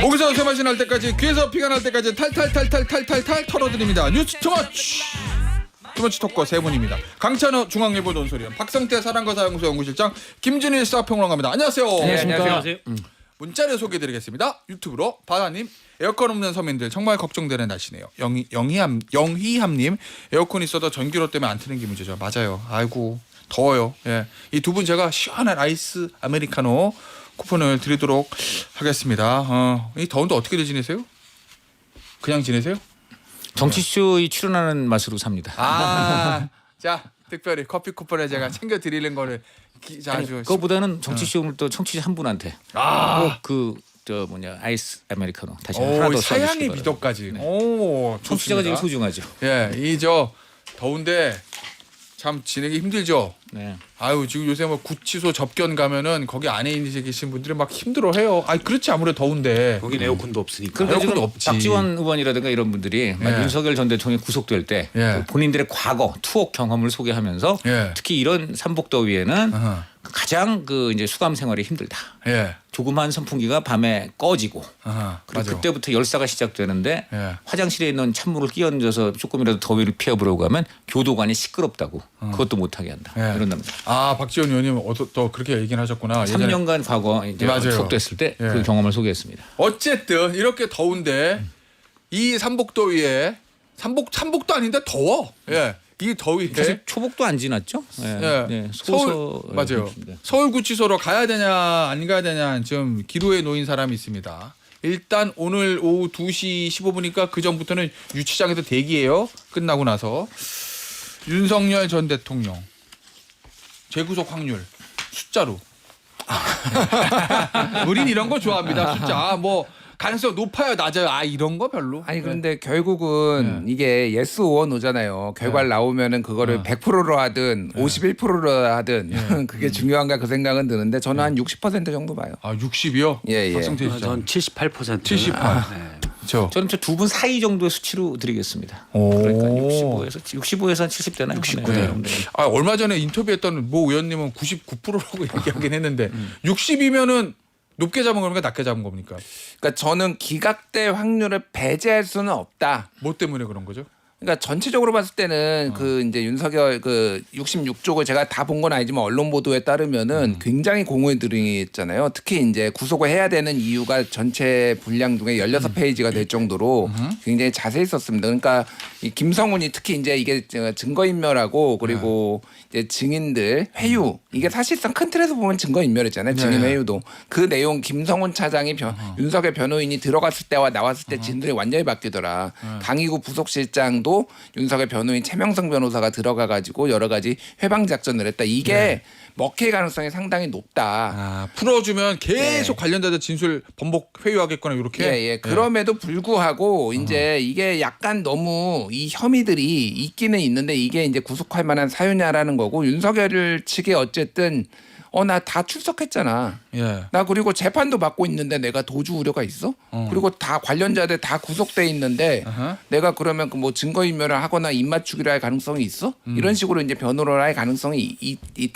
목에서 새맛이 날 때까지 귀에서 피가 날 때까지 탈탈탈탈탈탈탈 털어드립니다. 뉴스 투머치 토커 세 분입니다. 강찬호 중앙일보 논설위원, 박성태 사랑과 사연구소 연구실장, 김준일 시사평론가입니다. 안녕하세요. 안녕하세요. 문자를 소개해드리겠습니다. 유튜브로 바다님, 에어컨 없는 서민들 정말 걱정되는 날씨네요. 영희함님, 에어컨 있어도 전기료 때문에 안 트는 게 문제죠. 맞아요. 아이고 더워요. 예, 이 두 분 제가 시원한 아이스 아메리카노 쿠폰을 드리도록 하겠습니다. 이 더운데 어떻게들 지내세요? 그냥 지내세요? 정치쇼에 출연하는 맛으로 삽니다. 자 특별히 커피 쿠폰을 제가 챙겨 드리는 거를 아주 그거보다는 정치쇼 오늘 또 청취자 한 분한테 저 아이스 아메리카노 다시 하나 더 사양의 써주시기 미덕까지. 바랍니다. 오, 청취자가 제일 좋습니다. 소중하죠. 예, 이 저 더운데 참 지내기 힘들죠. 네. 아유 지금 요새 뭐 구치소 접견 가면은 거기 안에 계신 분들이 막 힘들어해요. 그렇지 아무래도 더운데. 거긴 에어컨도 없으니까. 그러니까 에어컨도 지금 없지. 박지원 의원이라든가 이런 분들이 막 윤석열 전 대통령이 구속될 때 예. 본인들의 과거 투옥 경험을 소개하면서 예. 특히 이런 삼복더위에는 아하. 가장 이제 수감 생활이 힘들다. 예. 조그만 선풍기가 밤에 꺼지고 아하, 그리고 맞아. 그때부터 열사가 시작되는데 예. 화장실에 있는 찬물을 끼얹어서 조금이라도 더위를 피해보려고 하면 교도관이 시끄럽다고 그것도 못하게 한다. 예. 이런답니다. 박지원 의원님 또 그렇게 얘기는 하셨구나. 예전에. 3년간 과거 이제 맞아요. 구속됐을 때 그 예. 경험을 소개했습니다. 어쨌든 이렇게 더운데 이 삼복더위에 삼복도 아닌데 더워. 예. 이 더위에 사실 초복도 안 지났죠? 예. 네, 서울 맞아요. 서울구치소로 가야 되냐 안 가야 되냐 지금 기로에 놓인 사람이 있습니다. 일단 오늘 오후 2시 15분이니까 그 전부터는 유치장에서 대기해요. 끝나고 나서 윤석열 전 대통령 재구속 확률 숫자로. 우린 이런 거 좋아합니다. 숫자 뭐 가능성 높아요 낮아요. 이런 거 별로. 아니 그런데 결국은 이게 yes or no잖아요. 결과를 나오면은 그거를 100%로 하든 51%로 하든 그게 중요한가 그 생각은 드는데 저는 한 60% 정도 봐요. 60이요? 예. 박성태 씨. 전 78%. 78. 네. 저. 저는 두 분 사이 정도의 수치로 드리겠습니다. 오. 그러니까 65에서 70 되나요? 69. 네. 얼마 전에 인터뷰했던 모 의원님은 99%라고 얘기하긴 했는데 60이면은 높게 잡은 겁니까 낮게 잡은 겁니까? 그러니까 저는 기각될 확률을 배제할 수는 없다. 뭐 때문에 그런 거죠? 그러니까 전체적으로 봤을 때는 그 이제 윤석열 그 66쪽을 제가 다 본 건 아니지만 언론 보도에 따르면은 굉장히 공을 들이잖아요. 특히 이제 구속을 해야 되는 이유가 전체 분량 중에 16페이지가 될 정도로 굉장히 자세히 썼습니다. 그러니까 이 김성훈이 특히 이제 이게 증거인멸하고 그리고 이제 증인들 회유 이게 사실상 큰 틀에서 보면 증거인멸이잖아요. 증인 회유도 그 내용 김성훈 차장이 윤석열 변호인이 들어갔을 때와 나왔을 때 진술이 완전히 바뀌더라. 강희구 부속실장도 윤석열 변호인 최명성 변호사가 들어가가지고 여러 가지 회방 작전을 했다. 이게 먹힐 가능성이 상당히 높다. 풀어주면 계속 관련자들 진술 번복 회유하겠거나 이렇게. 예. 그럼에도 불구하고 이제 이게 약간 너무 이 혐의들이 있기는 있는데 이게 이제 구속할 만한 사유냐라는 거고 윤석열 측이 어쨌든 나 다 출석했잖아. 예. 나 그리고 재판도 받고 있는데 내가 도주 우려가 있어? 그리고 다 관련자들 다 구속돼 있는데 내가 그러면 그 뭐 증거인멸을 하거나 입맞추기를 할 가능성이 있어? 이런 식으로 이제 변호를 할 가능성이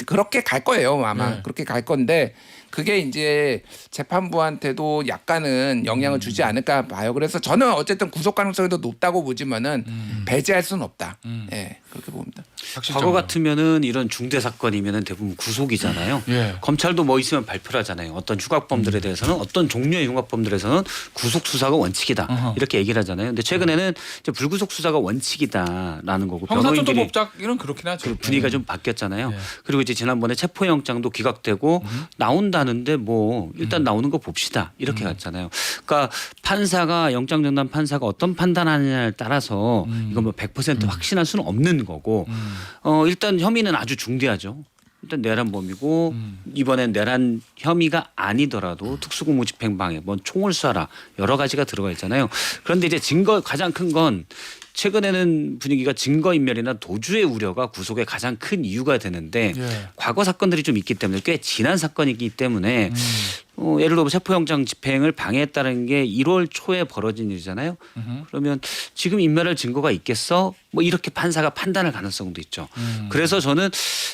그렇게 갈 거예요. 아마 그렇게 갈 건데 그게 이제 재판부한테도 약간은 영향을 주지 않을까 봐요. 그래서 저는 어쨌든 구속 가능성이 더 높다고 보지만은 배제할 수는 없다. 예, 그렇게 봅니다. 과거 같으면은 이런 중대 사건이면은 대부분 구속이잖아요. 예. 검찰도 뭐 있으면 발표를 하잖아요. 어떤 흉악범들에 대해서는 어떤 종류의 흉악범들에서는 구속 수사가 원칙이다 이렇게 얘기를 하잖아요. 근데 최근에는 이제 불구속 수사가 원칙이다라는 거고 변호인들이 형사소송법작은 그렇긴 하죠. 분위기가 좀 바뀌었잖아요. 그리고 이제 지난번에 체포영장도 기각되고 나온다는데 뭐 일단 나오는 거 봅시다 이렇게 갔잖아요. 그러니까 판사가 영장전담 판사가 어떤 판단하느냐에 따라서 이건 뭐 100% 확신할 수는 없는 거고 일단 혐의는 아주 중대하죠. 일단 내란범이고 이번엔 내란 혐의가 아니더라도 특수공무집행방해, 뭐 총을 쏴라 여러 가지가 들어가 있잖아요. 그런데 이제 가장 큰 건 최근에는 분위기가 증거인멸이나 도주의 우려가 구속의 가장 큰 이유가 되는데 과거 사건들이 좀 있기 때문에 꽤 지난 사건이기 때문에 예를 들어 체포영장 집행을 방해했다는 게 1월 초에 벌어진 일이잖아요. 그러면 지금 인멸할 증거가 있겠어? 뭐 이렇게 판사가 판단할 가능성도 있죠. 그래서 저는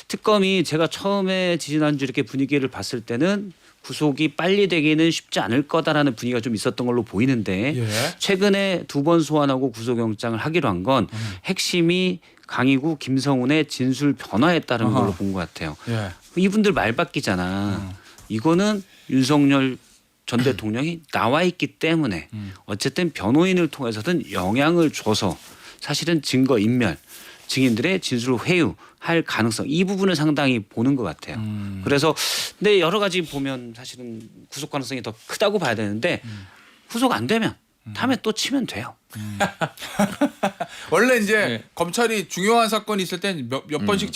특검이 제가 처음에 지난주 이렇게 분위기를 봤을 때는 구속이 빨리 되기는 쉽지 않을 거다라는 분위기가 좀 있었던 걸로 보이는데 예. 최근에 2번 소환하고 구속영장을 하기로 한 건 핵심이 강희구, 김성훈의 진술 변화에 따른 어허. 걸로 본 것 같아요. 예. 이분들 말 바뀌잖아. 이거는 윤석열 전 대통령이 나와 있기 때문에 어쨌든 변호인을 통해서든 영향을 줘서 사실은 증거 인멸, 증인들의 진술을 회유할 가능성 이 부분을 상당히 보는 것 같아요. 그래서 근데 여러 가지 보면 사실은 구속 가능성이 더 크다고 봐야 되는데 구속 안 되면 다음에 또 치면 돼요. 원래 이제 네. 검찰이 중요한 사건이 있을 땐 몇 번씩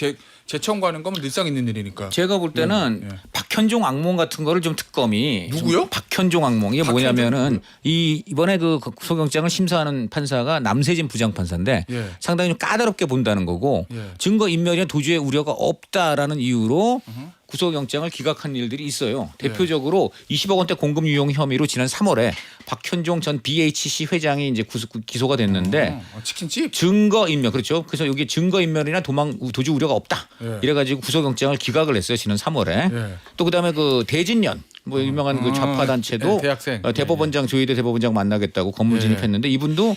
재청구하는 거면 늘상 있는 일이니까. 제가 볼 때는 박현종 악몽 같은 거를 좀 특검이 누구요? 좀 박현종 악몽 이게 박현종? 뭐냐면은 이번에 그 구속영장을 심사하는 판사가 남세진 부장판사인데 예. 상당히 좀 까다롭게 본다는 거고 예. 증거 인멸이나 도주의 우려가 없다라는 이유로 구속영장을 기각한 일들이 있어요. 대표적으로 20억 원대 공금 유용 혐의로 지난 3월에 박현종 전 BHC 회장이 이제 기소가 됐는데 치킨집. 증거 인멸 그렇죠. 그래서 여기 증거 인멸이나 도주 우려가 없다. 예. 이래가지고 구속영장을 기각을 했어요. 지난 3월에. 예. 또 그다음에 그 대진년 뭐 유명한 그 좌파 단체도 예, 대학생. 대법원장 조희대 대법원장 만나겠다고 건물 예. 진입했는데 이분도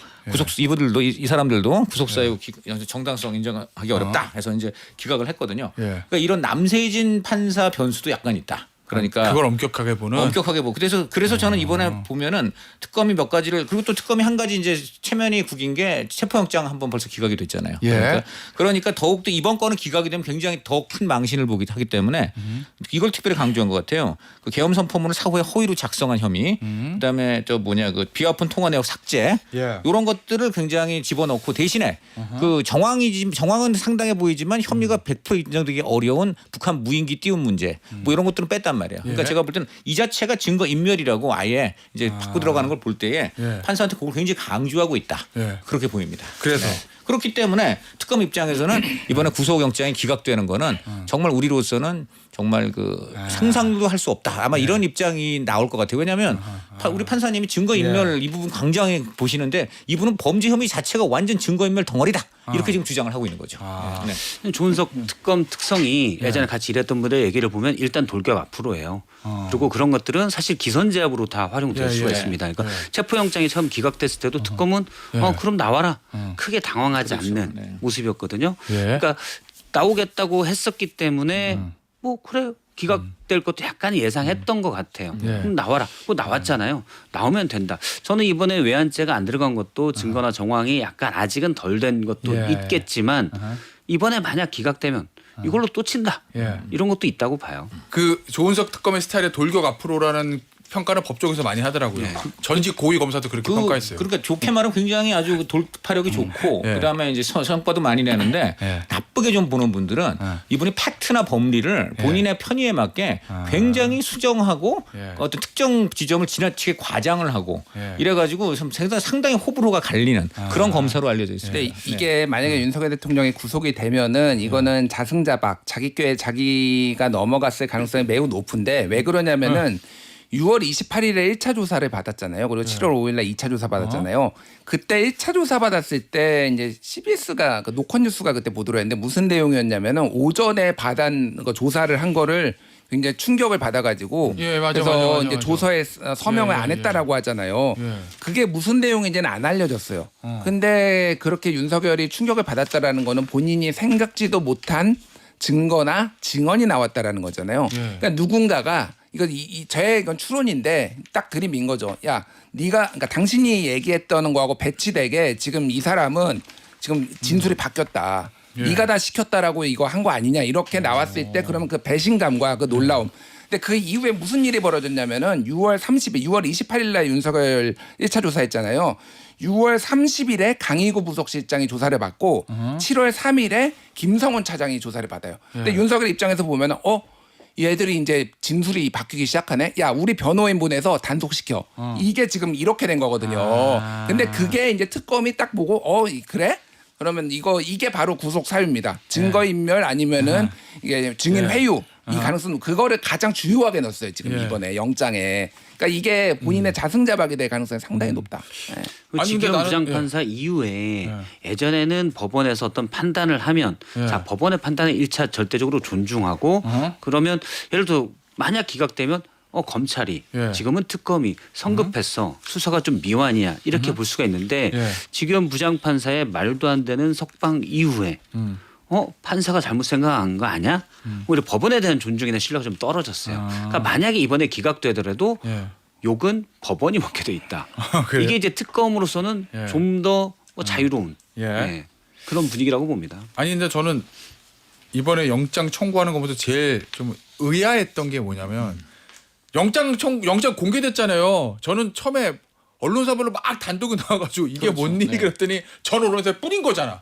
이분들도 이 사람들도 구속사유 정당성 인정하기 어렵다 해서 이제 기각을 했거든요. 예. 그러니까 이런 남세진 판사 변수도 약간 있다. 그러니까 그걸 엄격하게 보는. 엄격하게 보고 그래서 저는 이번에 보면은 특검이 몇 가지를 그리고 또 특검이 한 가지 이제 체면이 구긴 게 체포영장 한번 벌써 기각이 됐잖아요. 예. 그러니까 더욱더 이번 건은 기각이 되면 굉장히 더 큰 망신을 보기 하기 때문에 이걸 특별히 강조한 것 같아요. 그 계엄 선포문을 사후에 허위로 작성한 혐의, 그다음에 그 비화폰 통화 내역 삭제 예. 이런 것들을 굉장히 집어넣고 대신에 그 정황은 상당해 보이지만 혐의가 100% 인정되기 어려운 북한 무인기 띄운 문제 뭐 이런 것들은 뺐단 말이에요. 그러니까 예. 제가 볼 때는 이 자체가 증거 인멸이라고 아예 이제 바꿔 들어가는 걸 볼 때에 예. 판사한테 그걸 굉장히 강조하고 있다. 예. 그렇게 보입니다. 그래서 그렇기 때문에 특검 입장에서는 이번에 구속영장이 기각되는 거는 정말 우리로서는 정말 그 상상도 할 수 없다. 아마 이런 입장이 나올 것 같아요. 왜냐하면 우리 판사님이 증거인멸 이 부분 강장해 보시는데 이분은 범죄 혐의 자체가 완전 증거인멸 덩어리다. 이렇게 지금 주장을 하고 있는 거죠. 네. 조은석 특검 특성이 예전에 같이 일했던 분들 얘기를 보면 일단 돌격 앞으로 해요. 그리고 그런 것들은 사실 기선제압으로 다 활용될 예, 수가 예. 있습니다. 그러니까 체포영장이 처음 기각됐을 때도 특검은 그럼 나와라. 크게 당황하지 않는 네. 모습이었거든요. 예. 그러니까 나오겠다고 했었기 때문에 뭐 그래 기각될 것도 약간 예상했던 것 같아요. 예. 그럼 나와라. 뭐 나왔잖아요. 나오면 된다. 저는 이번에 외환죄가 안 들어간 것도 증거나 정황이 약간 아직은 덜 된 것도 예. 있겠지만 이번에 만약 기각되면 이걸로 또 친다. 예. 이런 것도 있다고 봐요. 그 조은석 특검의 스타일의 돌격 앞으로라는 평가는 법조에서 많이 하더라고요. 전직 고위 검사도 그렇게 평가했어요. 그러니까 좋게 말하면 굉장히 아주 돌파력이 좋고 예. 그다음에 이제 성과도 많이 내는데 예. 나쁘게 좀 보는 분들은 이분이 팩트나 법리를 본인의 편의에 맞게 굉장히 수정하고 예. 어떤 특정 지점을 지나치게 과장을 하고 예. 이래가지고 상당히 호불호가 갈리는 그런 검사로 알려져 있습니다. 근데 이게 만약에 윤석열 대통령이 구속이 되면은 이거는 자승자박 자기 꾀에 자기가 넘어갔을 가능성이 매우 높은데 왜 그러냐면은 6월 28일에 1차 조사를 받았잖아요. 그리고 7월 5일날 2차 조사 받았잖아요. 그때 1차 조사 받았을 때 이제 CBS가 그 노컷뉴스가 그때 보도를 했는데 무슨 내용이었냐면은 오전에 받은 거 조사를 한 거를 굉장히 충격을 받아가지고 예, 맞아, 그래서 맞아, 맞아, 이제 맞아. 조서에 서명을 예, 안 예, 했다라고 하잖아요. 예. 그게 무슨 내용인지는 안 알려졌어요. 근데 그렇게 윤석열이 충격을 받았다라는 거는 본인이 생각지도 못한 증거나 증언이 나왔다라는 거잖아요. 예. 그러니까 누군가가 이건 추론인데 딱 들이민 거죠. 야, 그러니까 당신이 얘기했던 거하고 배치되게 지금 이 사람은 지금 진술이 바뀌었다. 예. 네가 다 시켰다라고 이거 한 거 아니냐 이렇게 나왔을 때 그러면 그 배신감과 그 놀라움. 근데 그 이후에 무슨 일이 벌어졌냐면은 6월 28일 날 윤석열 1차 조사했잖아요. 6월 30일에 강희구 부속실장이 조사를 받고 7월 3일에 김성훈 차장이 조사를 받아요. 근데 윤석열 입장에서 보면은 얘들이 이제 진술이 바뀌기 시작하네. 야, 우리 변호인 보내서 단속시켜. 이게 지금 이렇게 된 거거든요. 근데 그게 이제 특검이 딱 보고 그래? 그러면 이게 바로 구속 사유입니다. 증거 인멸 아니면은 이게 증인 회유 이 가능성 그거를 가장 주요하게 넣었어요 지금 예. 이번에 영장에. 그러니까 이게 본인의 자승자박이 될 가능성이 상당히 높다. 예. 그 아니, 근데 지경 나는- 부장판사 이후에 예전에는 법원에서 어떤 판단을 하면 자 법원의 판단을 1차 절대적으로 존중하고 그러면 예를 들어 만약 기각되면 검찰이 예. 지금은 특검이 성급했어 수사가 좀 미완이야 이렇게 볼 수가 있는데 예. 지금 부장판사의 말도 안 되는 석방 이후에 판사가 잘못 생각한 거 아니야? 오히려 법원에 대한 존중이나 신뢰가 좀 떨어졌어요. 그러니까 만약에 이번에 기각되더라도 예. 욕은 법원이 먹게 돼 있다. 그래요? 이게 이제 특검으로서는 예. 좀 더 자유로운 예. 예, 그런 분위기라고 봅니다. 아니 근데 저는 이번에 영장 청구하는 것보다 제일 좀 의아했던 게 뭐냐면 영장 공개됐잖아요. 저는 처음에 언론사별로 막 단독이 나와가지고 이게 그렇죠. 뭔 일이 네. 그랬더니 전 언론사에 뿌린 거잖아.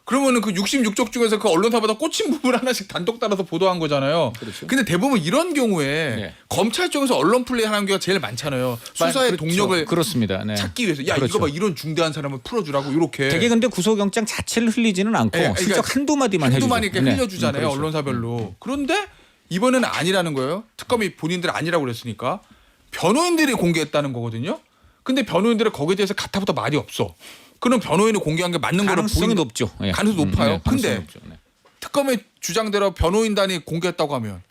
그러면은 그 66쪽 중에서 그 언론사보다 꽂힌 부분 하나씩 단독 따라서 보도한 거잖아요. 그렇죠. 근데 대부분 이런 경우에 네. 검찰 쪽에서 언론 플레이 하는 경우가 제일 많잖아요. 수사의 그렇죠. 동력을 그렇습니다. 네. 찾기 위해서 야 그렇죠. 이거 봐 이런 중대한 사람을 풀어주라고 이렇게 되게 근데 구속영장 자체를 흘리지는 않고 예, 그러니까 슬쩍 한두 마디만 해주죠. 한두만 이렇게 네. 흘려주잖아요. 그렇죠. 언론사별로. 그런데 이번에는 아니라는 거예요. 특검이 본인들 아니라고 그랬으니까 변호인들이 공개했다는 거거든요. 근데 변호인들은 거기에 대해서 가타부터 말이 없어. 그럼 변호인이 공개한 게 맞는 거로 가능성이 높죠. 예. 가능성이 높아요. 가능성이 근데 높죠. 네. 특검의 주장대로 변호인단이 공개했다고 하면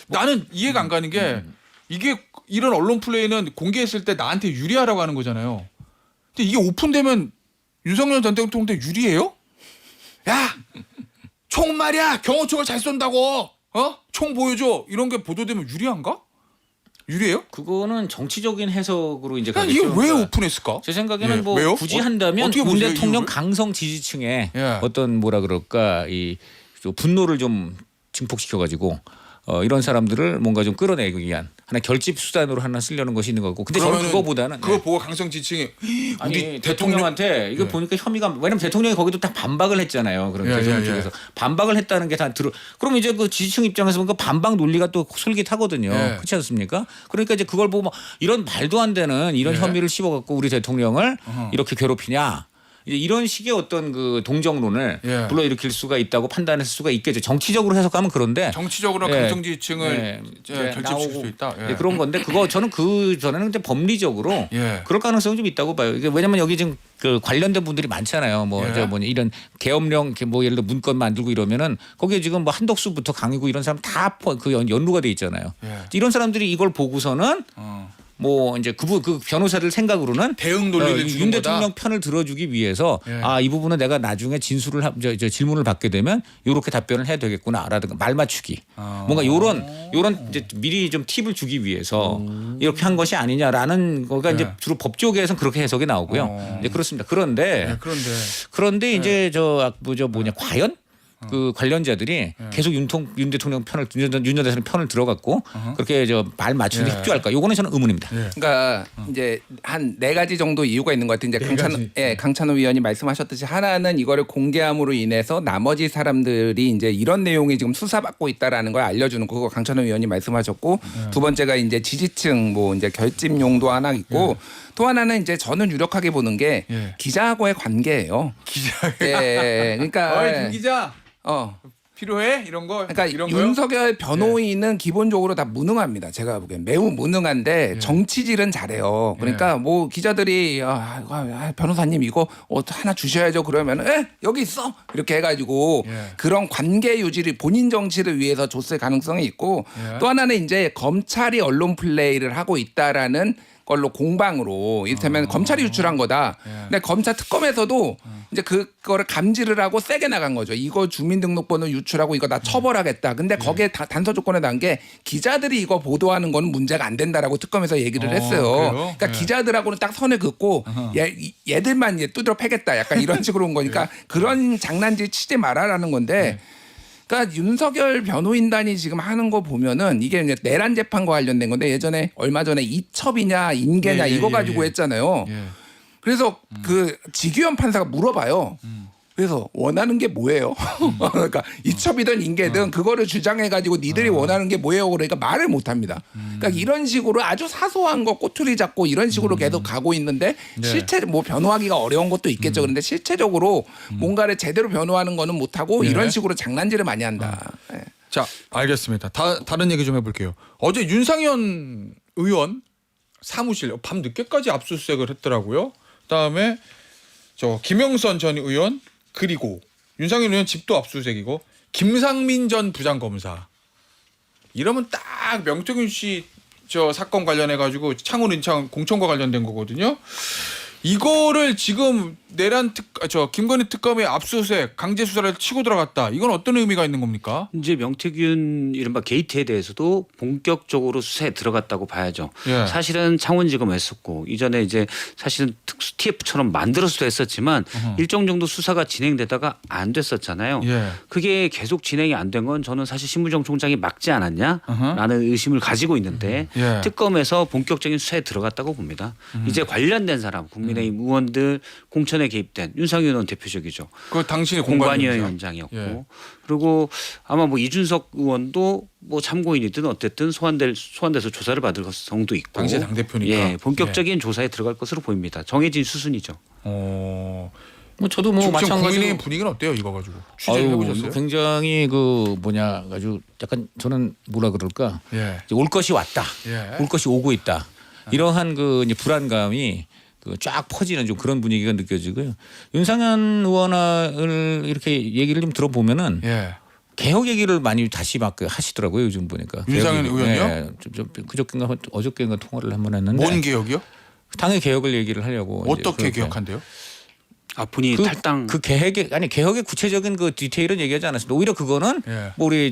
나는 이해가 안 가는 게 이게 이런 언론 플레이는 공개했을 때 나한테 유리하라고 하는 거잖아요. 근데 이게 오픈되면 윤석열 전 대통령한테 유리해요? 야, 총 말이야. 경호총을 잘 쏜다고. 총 보여줘. 이런 게 보도되면 유리한가? 유리해요? 그거는 정치적인 해석으로 이제 그냥 가겠죠. 이게 왜 그러니까 오픈했을까? 제 생각에는 예, 뭐 왜요? 굳이 한다면 어떻게 문 보세요, 대통령 이유를? 강성 지지층에 예. 어떤 뭐라 그럴까 이 분노를 좀 증폭시켜 가지고 이런 사람들을 뭔가 좀 끌어내기 위한 하나 결집 수단으로 하나 쓰려는 것이 있는 거고. 근데 저는 그러면은 그거보다는 그거 네. 보고 강성 지층이 아니 우리 대통령한테 이거 예. 보니까 혐의가 왜냐면 대통령이 거기도 다 반박을 했잖아요. 그런 예, 대통령 예, 쪽에서 예. 반박을 했다는 게 다 들어. 그럼 이제 그 지지층 입장에서 보니까 반박 논리가 또 솔깃하거든요. 예. 그렇지 않습니까? 그러니까 이제 그걸 보고 막 이런 말도 안 되는 이런 예. 혐의를 씹어갖고 우리 대통령을 이렇게 괴롭히냐. 이제 이런 식의 어떤 그 동정론을 예. 불러일으킬 수가 있다고 판단할 수가 있겠죠. 정치적으로 해석하면 그런데 정치적으로 예. 강성 지층을 결집시킬 나오고 수 있다. 예. 네, 그런 건데 그거 저는 그 전에는 근데 법리적으로 예. 그럴 가능성이 좀 있다고 봐요. 이게 왜냐면 여기 지금 그 관련된 분들이 많잖아요. 뭐 예. 저 뭐냐 이런 계엄령 이렇게 뭐 예를 들어 문건 만들고 이러면은 거기에 지금 뭐 한덕수부터 강이고 이런 사람 다 그 연루가 돼 있잖아요. 예. 이런 사람들이 이걸 보고서는 뭐 이제 그 변호사들 생각으로는 대응 논리를 윤 주는 거다. 대통령 편을 들어주기 위해서 예. 이 부분은 내가 나중에 진술을 저 질문을 받게 되면 이렇게 답변을 해야 되겠구나라든가 말 맞추기 뭔가 요런 이제 미리 좀 팁을 주기 위해서 이렇게 한 것이 아니냐라는 거가 예. 이제 주로 법조계에서는 그렇게 해석이 나오고요. 네, 그렇습니다. 그런데 예, 그런데 이제 저 뭐냐 과연 그 관련자들이 계속 윤 대통령 편을 윤 전 대통령 편을 들어갔고 그렇게 저 말 맞추는 데 예. 협조할까? 요거는 저는 의문입니다. 예. 그러니까 이제 한 4가지 정도 이유가 있는 것 같아요. 이제 강찬호 위원이 말씀하셨듯이 하나는 이거를 공개함으로 인해서 나머지 사람들이 이제 이런 내용이 지금 수사받고 있다라는 걸 알려주는 그거 강찬호 위원이 말씀하셨고 두 번째가 이제 지지층 뭐 이제 결집용도 하나 있고 또 하나는 이제 저는 유력하게 보는 게 예. 기자하고의 관계예요. 기자. 예, 그러니까 어이 김 기자 어. 필요해 이런 거. 그러니까 이런 거요? 윤석열 변호인은 기본적으로 다 무능합니다. 제가 보기엔 매우 무능한데 정치질은 잘해요. 그러니까 뭐 기자들이 변호사님 이거 하나 주셔야죠. 그러면 여기 있어 이렇게 해가지고 그런 관계 유지를 본인 정치를 위해서 줬을 가능성이 있고 또 하나는 이제 검찰이 언론 플레이를 하고 있다라는 걸로 공방으로 이를테면 검찰이 유출한 거다. 근데 검찰 특검에서도 이제 그거를 감지를 하고 세게 나간 거죠. 이거 주민등록번호 유출하고 이거 나 처벌하겠다. 근데 거기에 단서 조건에 단 게 기자들이 이거 보도하는 거는 문제가 안 된다라고 특검에서 얘기를 했어요. 그래요? 그러니까 네. 기자들하고는 딱 선을 긋고 얘들만 이제 두드려 패겠다. 약간 이런 식으로 온 거니까 그런 장난질 치지 마라라는 건데 그러니까 윤석열 변호인단이 지금 하는 거 보면은 이게 이제 내란 재판과 관련된 건데 예전에 얼마 전에 이첩이냐 인계냐 이거 가지고 했잖아요. 예. 그래서 그 지규현 판사가 물어봐요. 그래서 원하는 게 뭐예요? 그러니까 이첩이든 인계든 그거를 주장해 가지고 니들이 원하는 게 뭐예요? 그러니까 말을 못 합니다. 그러니까 이런 식으로 아주 사소한 거 꼬투리 잡고 이런 식으로 계속 가고 있는데 실제 뭐 변호하기가 어려운 것도 있겠죠. 그런데 실체적으로 뭔가를 제대로 변호하는 거는 못 하고 이런 식으로 장난질을 많이 한다. 예. 자, 알겠습니다. 다른 얘기 좀 해볼게요. 어제 윤상현 의원 사무실 밤 늦게까지 압수수색을 했더라고요. 그다음에 저 김영선 전 의원 그리고 윤상현 의원 집도 압수수색이고 김상민 전 부장검사 이러면 딱 명태균 씨 저 사건 관련해 가지고 창원 인천 공천과 관련된 거거든요. 이거를 지금 김건희 특검의 압수수색 강제 수사를 치고 들어갔다. 이건 어떤 의미가 있는 겁니까? 이제 명태균 이른바 게이트에 대해서도 본격적으로 수사에 들어갔다고 봐야죠. 예. 사실은 창원지검 했었고 이전에 이제 사실은 특수 TF처럼 만들어서도 했었지만 일정 정도 수사가 진행되다가 안 됐었잖아요. 예. 그게 계속 진행이 안 된 건 저는 사실 신무정 총장이 막지 않았냐라는 의심을 가지고 있는데 예. 특검에서 본격적인 수사에 들어갔다고 봅니다. 이제 관련된 사람 국민의힘 의원들 공천에 개입된 윤상현 의원 대표적이죠. 그 당신이 공관위원장이었고 예. 그리고 아마 뭐 이준석 의원도 뭐 참고인이든 어쨌든 소환돼서 조사를 받을 가능성도 있고 당시 당대표니까. 예, 본격적인 조사에 들어갈 것으로 보입니다. 정해진 수순이죠. 뭐 저도 뭐 지금 마찬가지로 국민의힘 분위기는 어때요? 이거 가지고 취재를 해보셨어요? 굉장히 아주 약간 저는 뭐라 그럴까 예. 이제 올 것이 왔다, 예. 올 것이 오고 있다. 이러한 이제 불안감이 쫙 퍼지는 좀 그런 분위기가 느껴지고요. 윤상현 의원을 이렇게 얘기를 좀 들어보면은 예. 개혁 얘기를 많이 다시 막 하시더라고요. 요즘 보니까. 윤상현 개혁 얘기. 의원이요? 네, 그저께인가 어저께인가 통화를 한번 했는데. 뭔 개혁이요? 당의 개혁을 얘기를 하려고. 어떻게 개혁한대요? 분이 탈당 개혁의 구체적인 디테일은 얘기하지 않았습니다. 오히려 그거는 예. 뭐 우리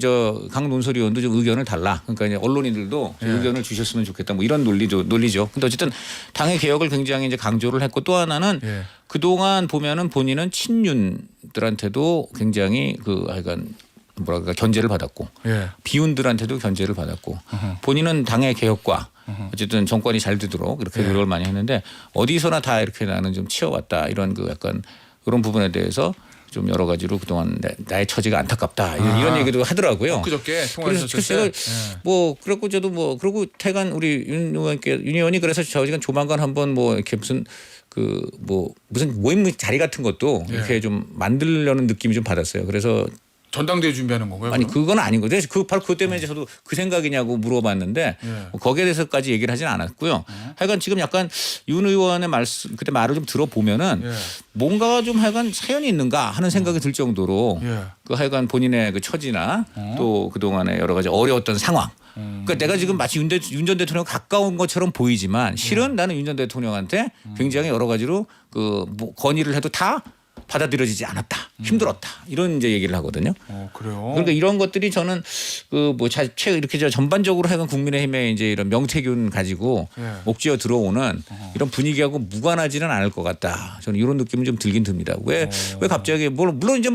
강 논설위 의원도 좀 의견을 달라. 그러니까 이제 언론인들도 예. 의견을 주셨으면 좋겠다. 뭐 이런 논리죠. 근데 어쨌든 당의 개혁을 굉장히 이제 강조를 했고 또 하나는 예. 그동안 보면은 본인은 친윤들한테도 굉장히 하여간 뭐랄까 견제를 받았고 예. 비윤들한테도 견제를 받았고 본인은 당의 개혁과 어쨌든 정권이 잘 되도록 이렇게 노력을 많이 했는데 어디서나 다 이렇게 나는 좀 치워왔다 이런 약간 그런 부분에 대해서 좀 여러 가지로 그동안 나의 처지가 안타깝다 이런 얘기도 하더라고요. 그저께 그래서 통화하셨을 때. 그렇고 저도 그리고 태간 우리 윤 의원이 그래서 저희가 조만간 한번 이렇게 무슨 무슨 모임 자리 같은 것도 이렇게 좀 만들려는 느낌이 좀 받았어요. 그래서 전당대회 준비하는 건가요? 아니 그럼? 그건 아닌 거죠. 바로 그것 때문에 저도 그 생각이냐고 물어봤는데 거기에 대해서까지 얘기를 하지는 않았고요. 하여간 지금 약간 윤 의원의 그때 말을 좀 들어보면은 뭔가가 좀 하여간 사연이 있는가 하는 생각이 들 정도로 하여간 본인의 처지나 또 그동안의 여러 가지 어려웠던 상황. 그러니까 내가 지금 마치 윤 전 대통령 가까운 것처럼 보이지만 실은 나는 윤 전 대통령한테 굉장히 여러 가지로 건의를 해도 다 받아들여지지 않았다. 힘들었다. 이런 이제 얘기를 하거든요. 그래요. 그러니까 이런 것들이 저는 이렇게 전반적으로 하여간 국민의힘의 이제 이런 명태균 가지고 옥죄어 들어오는 이런 분위기하고 무관하지는 않을 것 같다. 저는 이런 느낌이 좀 들긴 듭니다. 왜 갑자기 물론 이제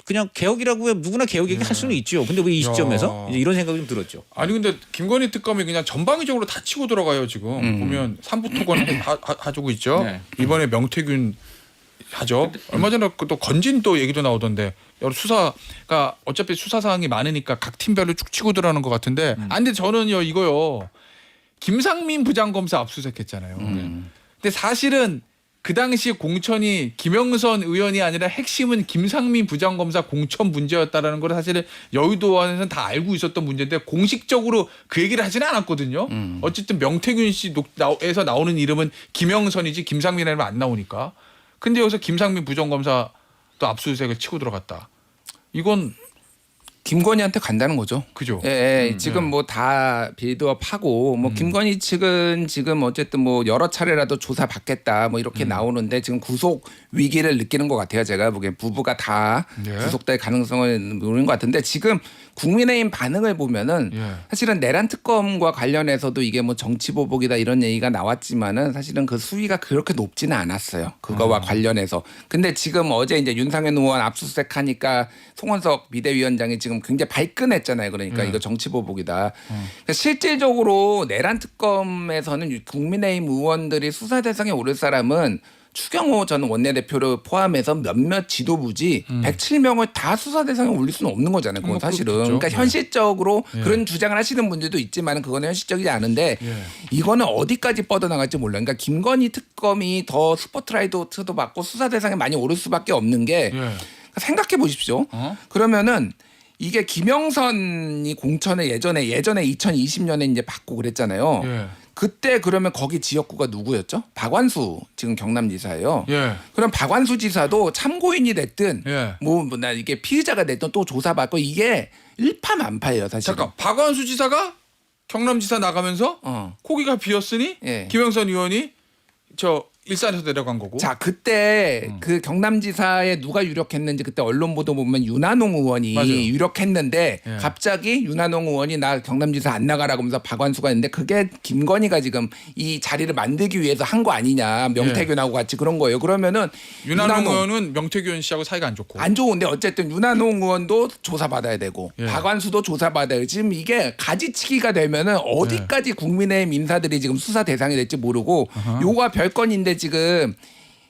그냥 개혁이라고 왜 누구나 개혁 얘기 할 수는 있죠. 근데 왜 이 시점에서 이제 이런 생각이 좀 들었죠. 아니 근데 김건희 특검이 그냥 전방위적으로 다 치고 들어가요 지금. 보면 삼부토건 하고 있죠. 네. 이번에 명태균 하죠. 얼마 전에 또 건진 또 얘기도 나오던데 여러 수사가 어차피 수사 사항이 많으니까 각 팀별로 쭉 치고 들어가는 것 같은데. 근데 저는요 이거요 김상민 부장검사 압수수색했잖아요. 근데 사실은 그 당시 공천이 김영선 의원이 아니라 핵심은 김상민 부장검사 공천 문제였다라는 걸 사실은 여의도원에서는 다 알고 있었던 문제인데 공식적으로 그 얘기를 하지는 않았거든요. 어쨌든 명태균 씨에서 나오는 이름은 김영선이지 김상민 이름은 안 나오니까. 근데 여기서 김상민 부장검사 또 압수수색을 치고 들어갔다. 이건 김건희한테 간다는 거죠. 그죠. 예, 지금 다 빌드업하고 김건희 측은 지금 어쨌든 여러 차례라도 조사 받겠다 이렇게 나오는데 지금 구속 위기를 느끼는 것 같아요. 제가 보기엔 부부가 다 구속될 가능성을 노리는 것 같은데 지금 국민의힘 반응을 보면은 사실은 내란 특검과 관련해서도 이게 정치 보복이다 이런 얘기가 나왔지만은 사실은 그 수위가 그렇게 높지는 않았어요. 그거와 관련해서. 근데 지금 어제 이제 윤상현 의원 압수수색하니까 송원석 비대위원장이 지금 굉장히 발끈했잖아요. 그러니까 이거 정치 보복이다. 그러니까 실질적으로 내란 특검에서는 국민의힘 의원들이 수사 대상에 오를 사람은 추경호 전 원내대표를 포함해서 몇몇 지도부지 107명을 다 수사 대상에 올릴 수는 없는 거잖아요. 그건 사실은. 그렇겠죠. 그러니까 현실적으로 그런 주장을 하시는 분들도 있지만 그거는 현실적이지 않은데 이거는 어디까지 뻗어나갈지 몰라요. 그러니까 김건희 특검이 더 스포트라이트도 받고 수사 대상에 많이 오를 수밖에 없는 게 생각해 보십시오. 그러면은 이게 김영선이 공천을 예전에 2020년에 이제 받고 그랬잖아요. 그때 그러면 거기 지역구가 누구였죠? 박완수 지금 경남지사예요. 그럼 박완수 지사도 참고인이 됐든 나 이게 피의자가 됐든 또 조사받고 이게 일파만파예요 사실. 잠깐 박완수 지사가 경남지사 나가면서 코기가 비었으니 예. 김영선 의원이 저 일산에서 내려간 거고. 자 그때 그 경남지사에 누가 유력했는지 그때 언론 보도 보면 윤한홍 의원이 맞아요. 유력했는데 예. 갑자기 윤한홍 의원이 나 경남지사 안 나가라고 하면서 박완수가 있는데 그게 김건희가 지금 이 자리를 만들기 위해서 한 거 아니냐 명태균하고 같이 그런 거예요. 그러면은 윤한홍 의원은 명태균 씨하고 사이가 안 좋고. 안 좋은데 어쨌든 윤한홍 의원도 조사받아야 되고 예. 박완수도 조사받아야 되고 지금 이게 가지치기가 되면은 어디까지 국민의힘 인사들이 지금 수사 대상이 될지 모르고 요가 별건인데 지금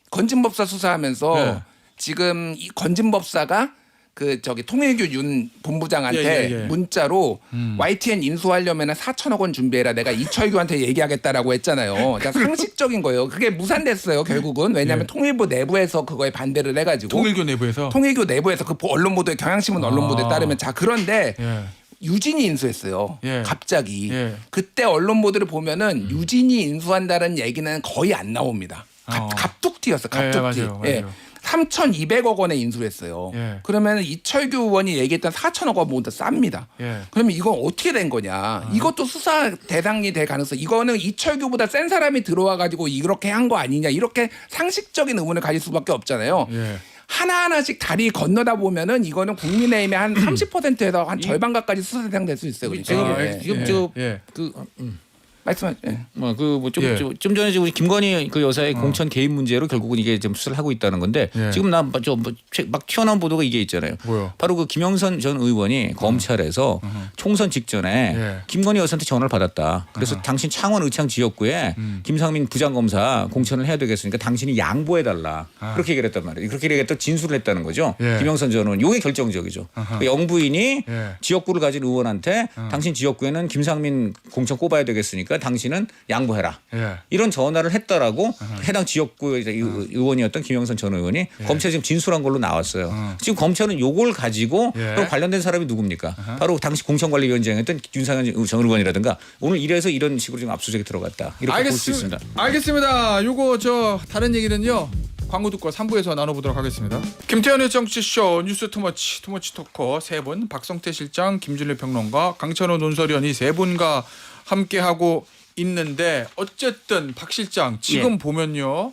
건진법사 수사하면서 예. 지금 이 건진법사가 그 저기 통일교 윤 본부장한테 예. 문자로 YTN 인수하려면 4천억 원 준비해라. 내가 이철규한테 얘기하겠다라고 했잖아요. 그러니까 상식적인 거예요. 그게 무산됐어요. 결국은 왜냐하면 예. 통일부 내부에서 그거에 반대를 해가지고 통일교 내부에서. 통일교 내부에서 그 언론 보도에 경향신문 언론 보도에 따르면 자 그런데 예. 유진이 인수했어요. 예. 갑자기 예. 그때 언론 보도를 보면은 유진이 인수한다는 얘기는 거의 안 나옵니다. 갑툭 튀었어. 갑툭 튀. 맞아요, 맞아요. 3,200억 원에 인수를 했어요. 예. 그러면 이철규 의원이 얘기했던 4천억 원보다 쌉니다. 예. 그러면 이건 어떻게 된 거냐? 이것도 수사 대상이 될 가능성. 이거는 이철규보다 센 사람이 들어와 가지고 이렇게 한 거 아니냐? 이렇게 상식적인 의문을 가질 수밖에 없잖아요. 예. 하나하나씩 다리 건너다 보면은 이거는 국민의힘의 한 30%에서 한 절반 가까이 수사 대상 될 수 있어요. 그러니까. 예. 지금 말씀하세요. 예. 좀 전에 지금 김건희 그 여사의 공천 개입 문제로 결국은 이게 좀 수사를 하고 있다는 건데 예. 지금 막 튀어나온 보도가 이게 있잖아요. 뭐요? 바로 그 김영선 전 의원이 검찰에서 총선 직전에 예. 김건희 여사한테 전화를 받았다. 그래서 당신 창원 의창 지역구에 김상민 부장검사 공천을 해야 되겠으니까 당신이 양보해 달라. 그렇게 얘기를 했단 말이에요. 그렇게 얘기했던 진술을 했다는 거죠. 예. 김영선 전 의원. 이게 결정적이죠. 그 영부인이 예. 지역구를 가진 의원한테 당신 지역구에는 김상민 공천 꼽아야 되겠으니까 당신은 양보해라. 예. 이런 전화를 했다라고 해당 지역구 의원이었던 김영선 전 의원이 검찰에 지금 진술한 걸로 나왔어요. 지금 검찰은 요걸 가지고 예. 그럼 관련된 사람이 누굽니까? 바로 당시 공천관리위원장이었던 윤상현 전 의원이라든가 오늘 이래서 이런 식으로 지금 압수수색에 들어갔다. 이렇게 볼 수 있습니다. 알겠습니다. 요거 저 다른 얘기는요. 광고 듣고 3부에서 나눠보도록 하겠습니다. 김태현의 정치쇼 뉴스 투머치 토커 세 분, 박성태 실장, 김준일 평론가, 강찬호 논설위원이 세 분과 함께 하고 있는데 어쨌든 박 실장 지금 보면요.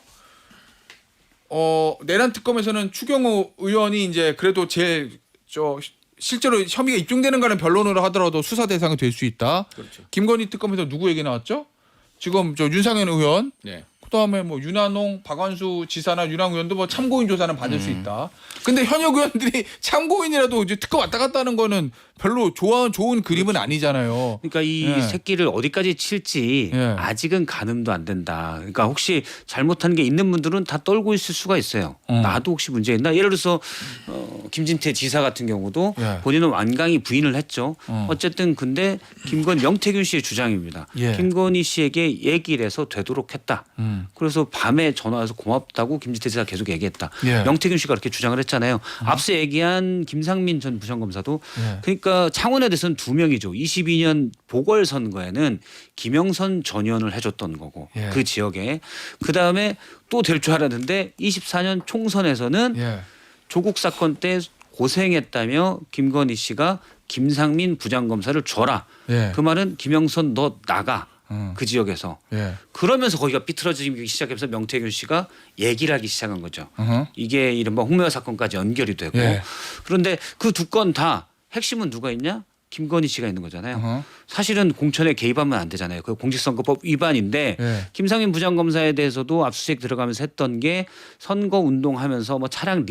내란 특검에서는 추경호 의원이 이제 그래도 제일 실제로 혐의가 입증되는 거는 변론으로 하더라도 수사 대상이 될 수 있다. 그렇죠. 김건희 특검에서 누구 얘기 나왔죠? 지금 저 윤상현 의원, 네. 그다음에 뭐 윤한홍, 박완수 지사나 윤한홍 의원도 뭐 참고인 조사는 받을 수 있다. 근데 현역 의원들이 참고인이라도 이제 특검 왔다 갔다 하는 거는 별로 좋은 그림은 아니잖아요. 그러니까 이 예. 새끼를 어디까지 칠지 예. 아직은 가늠도 안 된다. 그러니까 혹시 잘못한 게 있는 분들은 다 떨고 있을 수가 있어요. 나도 혹시 문제 있나? 예를 들어서 김진태 지사 같은 경우도 예. 본인은 완강히 부인을 했죠. 어쨌든 근데 명태균 씨의 주장입니다. 예. 김건희 씨에게 얘기를 해서 되도록 했다. 그래서 밤에 전화해서 고맙다고 김진태 지사 계속 얘기했다. 예. 명태균 씨가 그렇게 주장을 했잖아요. 앞서 얘기한 김상민 전 부장검사도 예. 그러니까 창원에 대해서는 두 명이죠. 22년 보궐선거에는 김영선 전 의원을 해줬던 거고 예. 그 지역에 그다음에 또 될 줄 알았는데 24년 총선에서는 예. 조국 사건 때 고생했다며 김건희 씨가 김상민 부장검사를 줘라. 예. 그 말은 김영선 너 나가. 그 지역에서. 예. 그러면서 거기가 삐뚤어지기 시작해서 명태균 씨가 얘기를 하기 시작한 거죠. 어허. 이게 이른바 홍매화 사건까지 연결이 되고 예. 그런데 그 두 건 다 핵심은 누가 있냐? 김건희 씨가 있는 거잖아요. 어허. 사실은 공천에 개입하면 안 되잖아요. 그 공직선거법 위반인데 예. 김상민 부장검사에 대해서도 압수수색 들어가면서 했던 게 선거 운동하면서 뭐 차량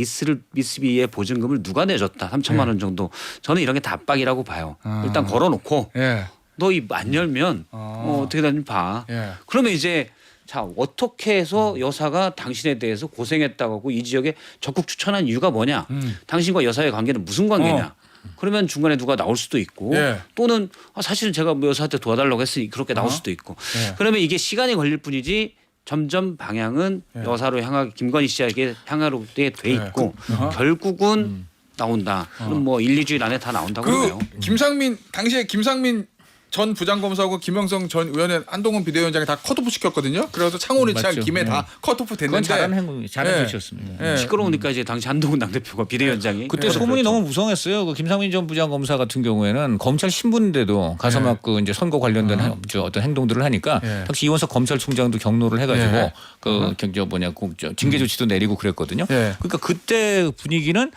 리스비의 보증금을 누가 내줬다. 3천만 원 정도. 저는 이런 게 다 압박이라고 봐요. 일단 걸어놓고 예. 너 입 안 열면 어떻게 되는지 봐. 예. 그러면 이제 자 어떻게 해서 여사가 당신에 대해서 고생했다고 하고 이 지역에 적극 추천한 이유가 뭐냐. 당신과 여사의 관계는 무슨 관계냐. 그러면 중간에 누가 나올 수도 있고 예. 또는 사실은 제가 뭐 여사한테 도와달라고 했으니 그렇게 나올 수도 있고 예. 그러면 이게 시간이 걸릴 뿐이지 점점 방향은 여사로 향하게 김건희 씨에게 향하게 돼 있고 결국은 나온다. 그럼 뭐 1, 2주일 안에 다 나온다고 그 그래요. 김상민 당시에 김상민 전 부장검사하고 김영성 전 의원의 한동훈 비대위원장이 다 컷오프 시켰거든요. 그래서 창원이 취한 맞죠. 김에 다 컷오프 그건 됐는데 잘한 행동, 잘한 네. 조치였습니다. 예. 시끄러우니까 이제 당시 한동훈 당대표가 비대위원장이 그때 그래서 소문이 그렇죠. 너무 무성했어요. 그 김상민 전 부장검사 같은 경우에는 검찰 신분인데도 가서 막 그 이제 선거 관련된 어떤 행동들을 하니까 예. 당시 이원석 검찰총장도 경로를 해가지고 예. 징계 조치도 내리고 그랬거든요. 예. 그러니까 그때 분위기는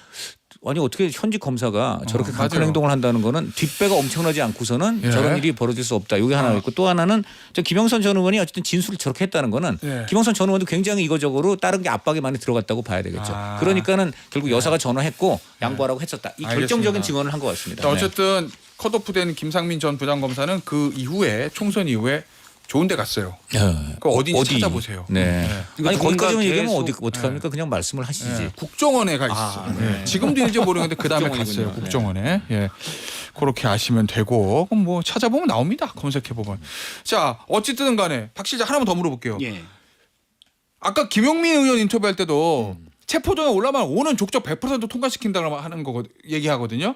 아니 어떻게 현직 검사가 저렇게 강한 맞아요. 행동을 한다는 거는 뒷배가 엄청나지 않고서는 예. 저런 일이 벌어질 수 없다. 이게 하나 있고 또 하나는 저 김영선 전 의원이 어쨌든 진술을 저렇게 했다는 거는 예. 김영선 전 의원도 굉장히 이거적으로 다른 게 압박이 많이 들어갔다고 봐야 되겠죠. 아. 그러니까는 결국 여사가 전화했고 양보하라고 했었다. 이 결정적인 알겠습니다. 증언을 한 것 같습니다. 자, 어쨌든 컷오프된 김상민 전 부장검사는 그 이후에 총선 이후에 좋은 데 갔어요. 그 어딘지 찾아보세요. 네. 그러니까 아니 거기까지만 누군가 얘기하면 계속- 어떻게 합니까? 그냥 말씀을 하시지. 예, 국정원에 가 있어요. 네. 예. 지금도 있는지 모르겠는데 그 다음에 국정원이군요. 갔어요. 국정원에. 예. 그렇게 아시면 되고 그럼 뭐 찾아보면 나옵니다. 검색해 보면. 자 어쨌든 간에 박 실장 하나만 더 물어볼게요. 예. 아까 김용민 의원 인터뷰할 때도 체포동에 올라만 오는 족적 100% 통과시킨다고 하는 거 얘기하거든요.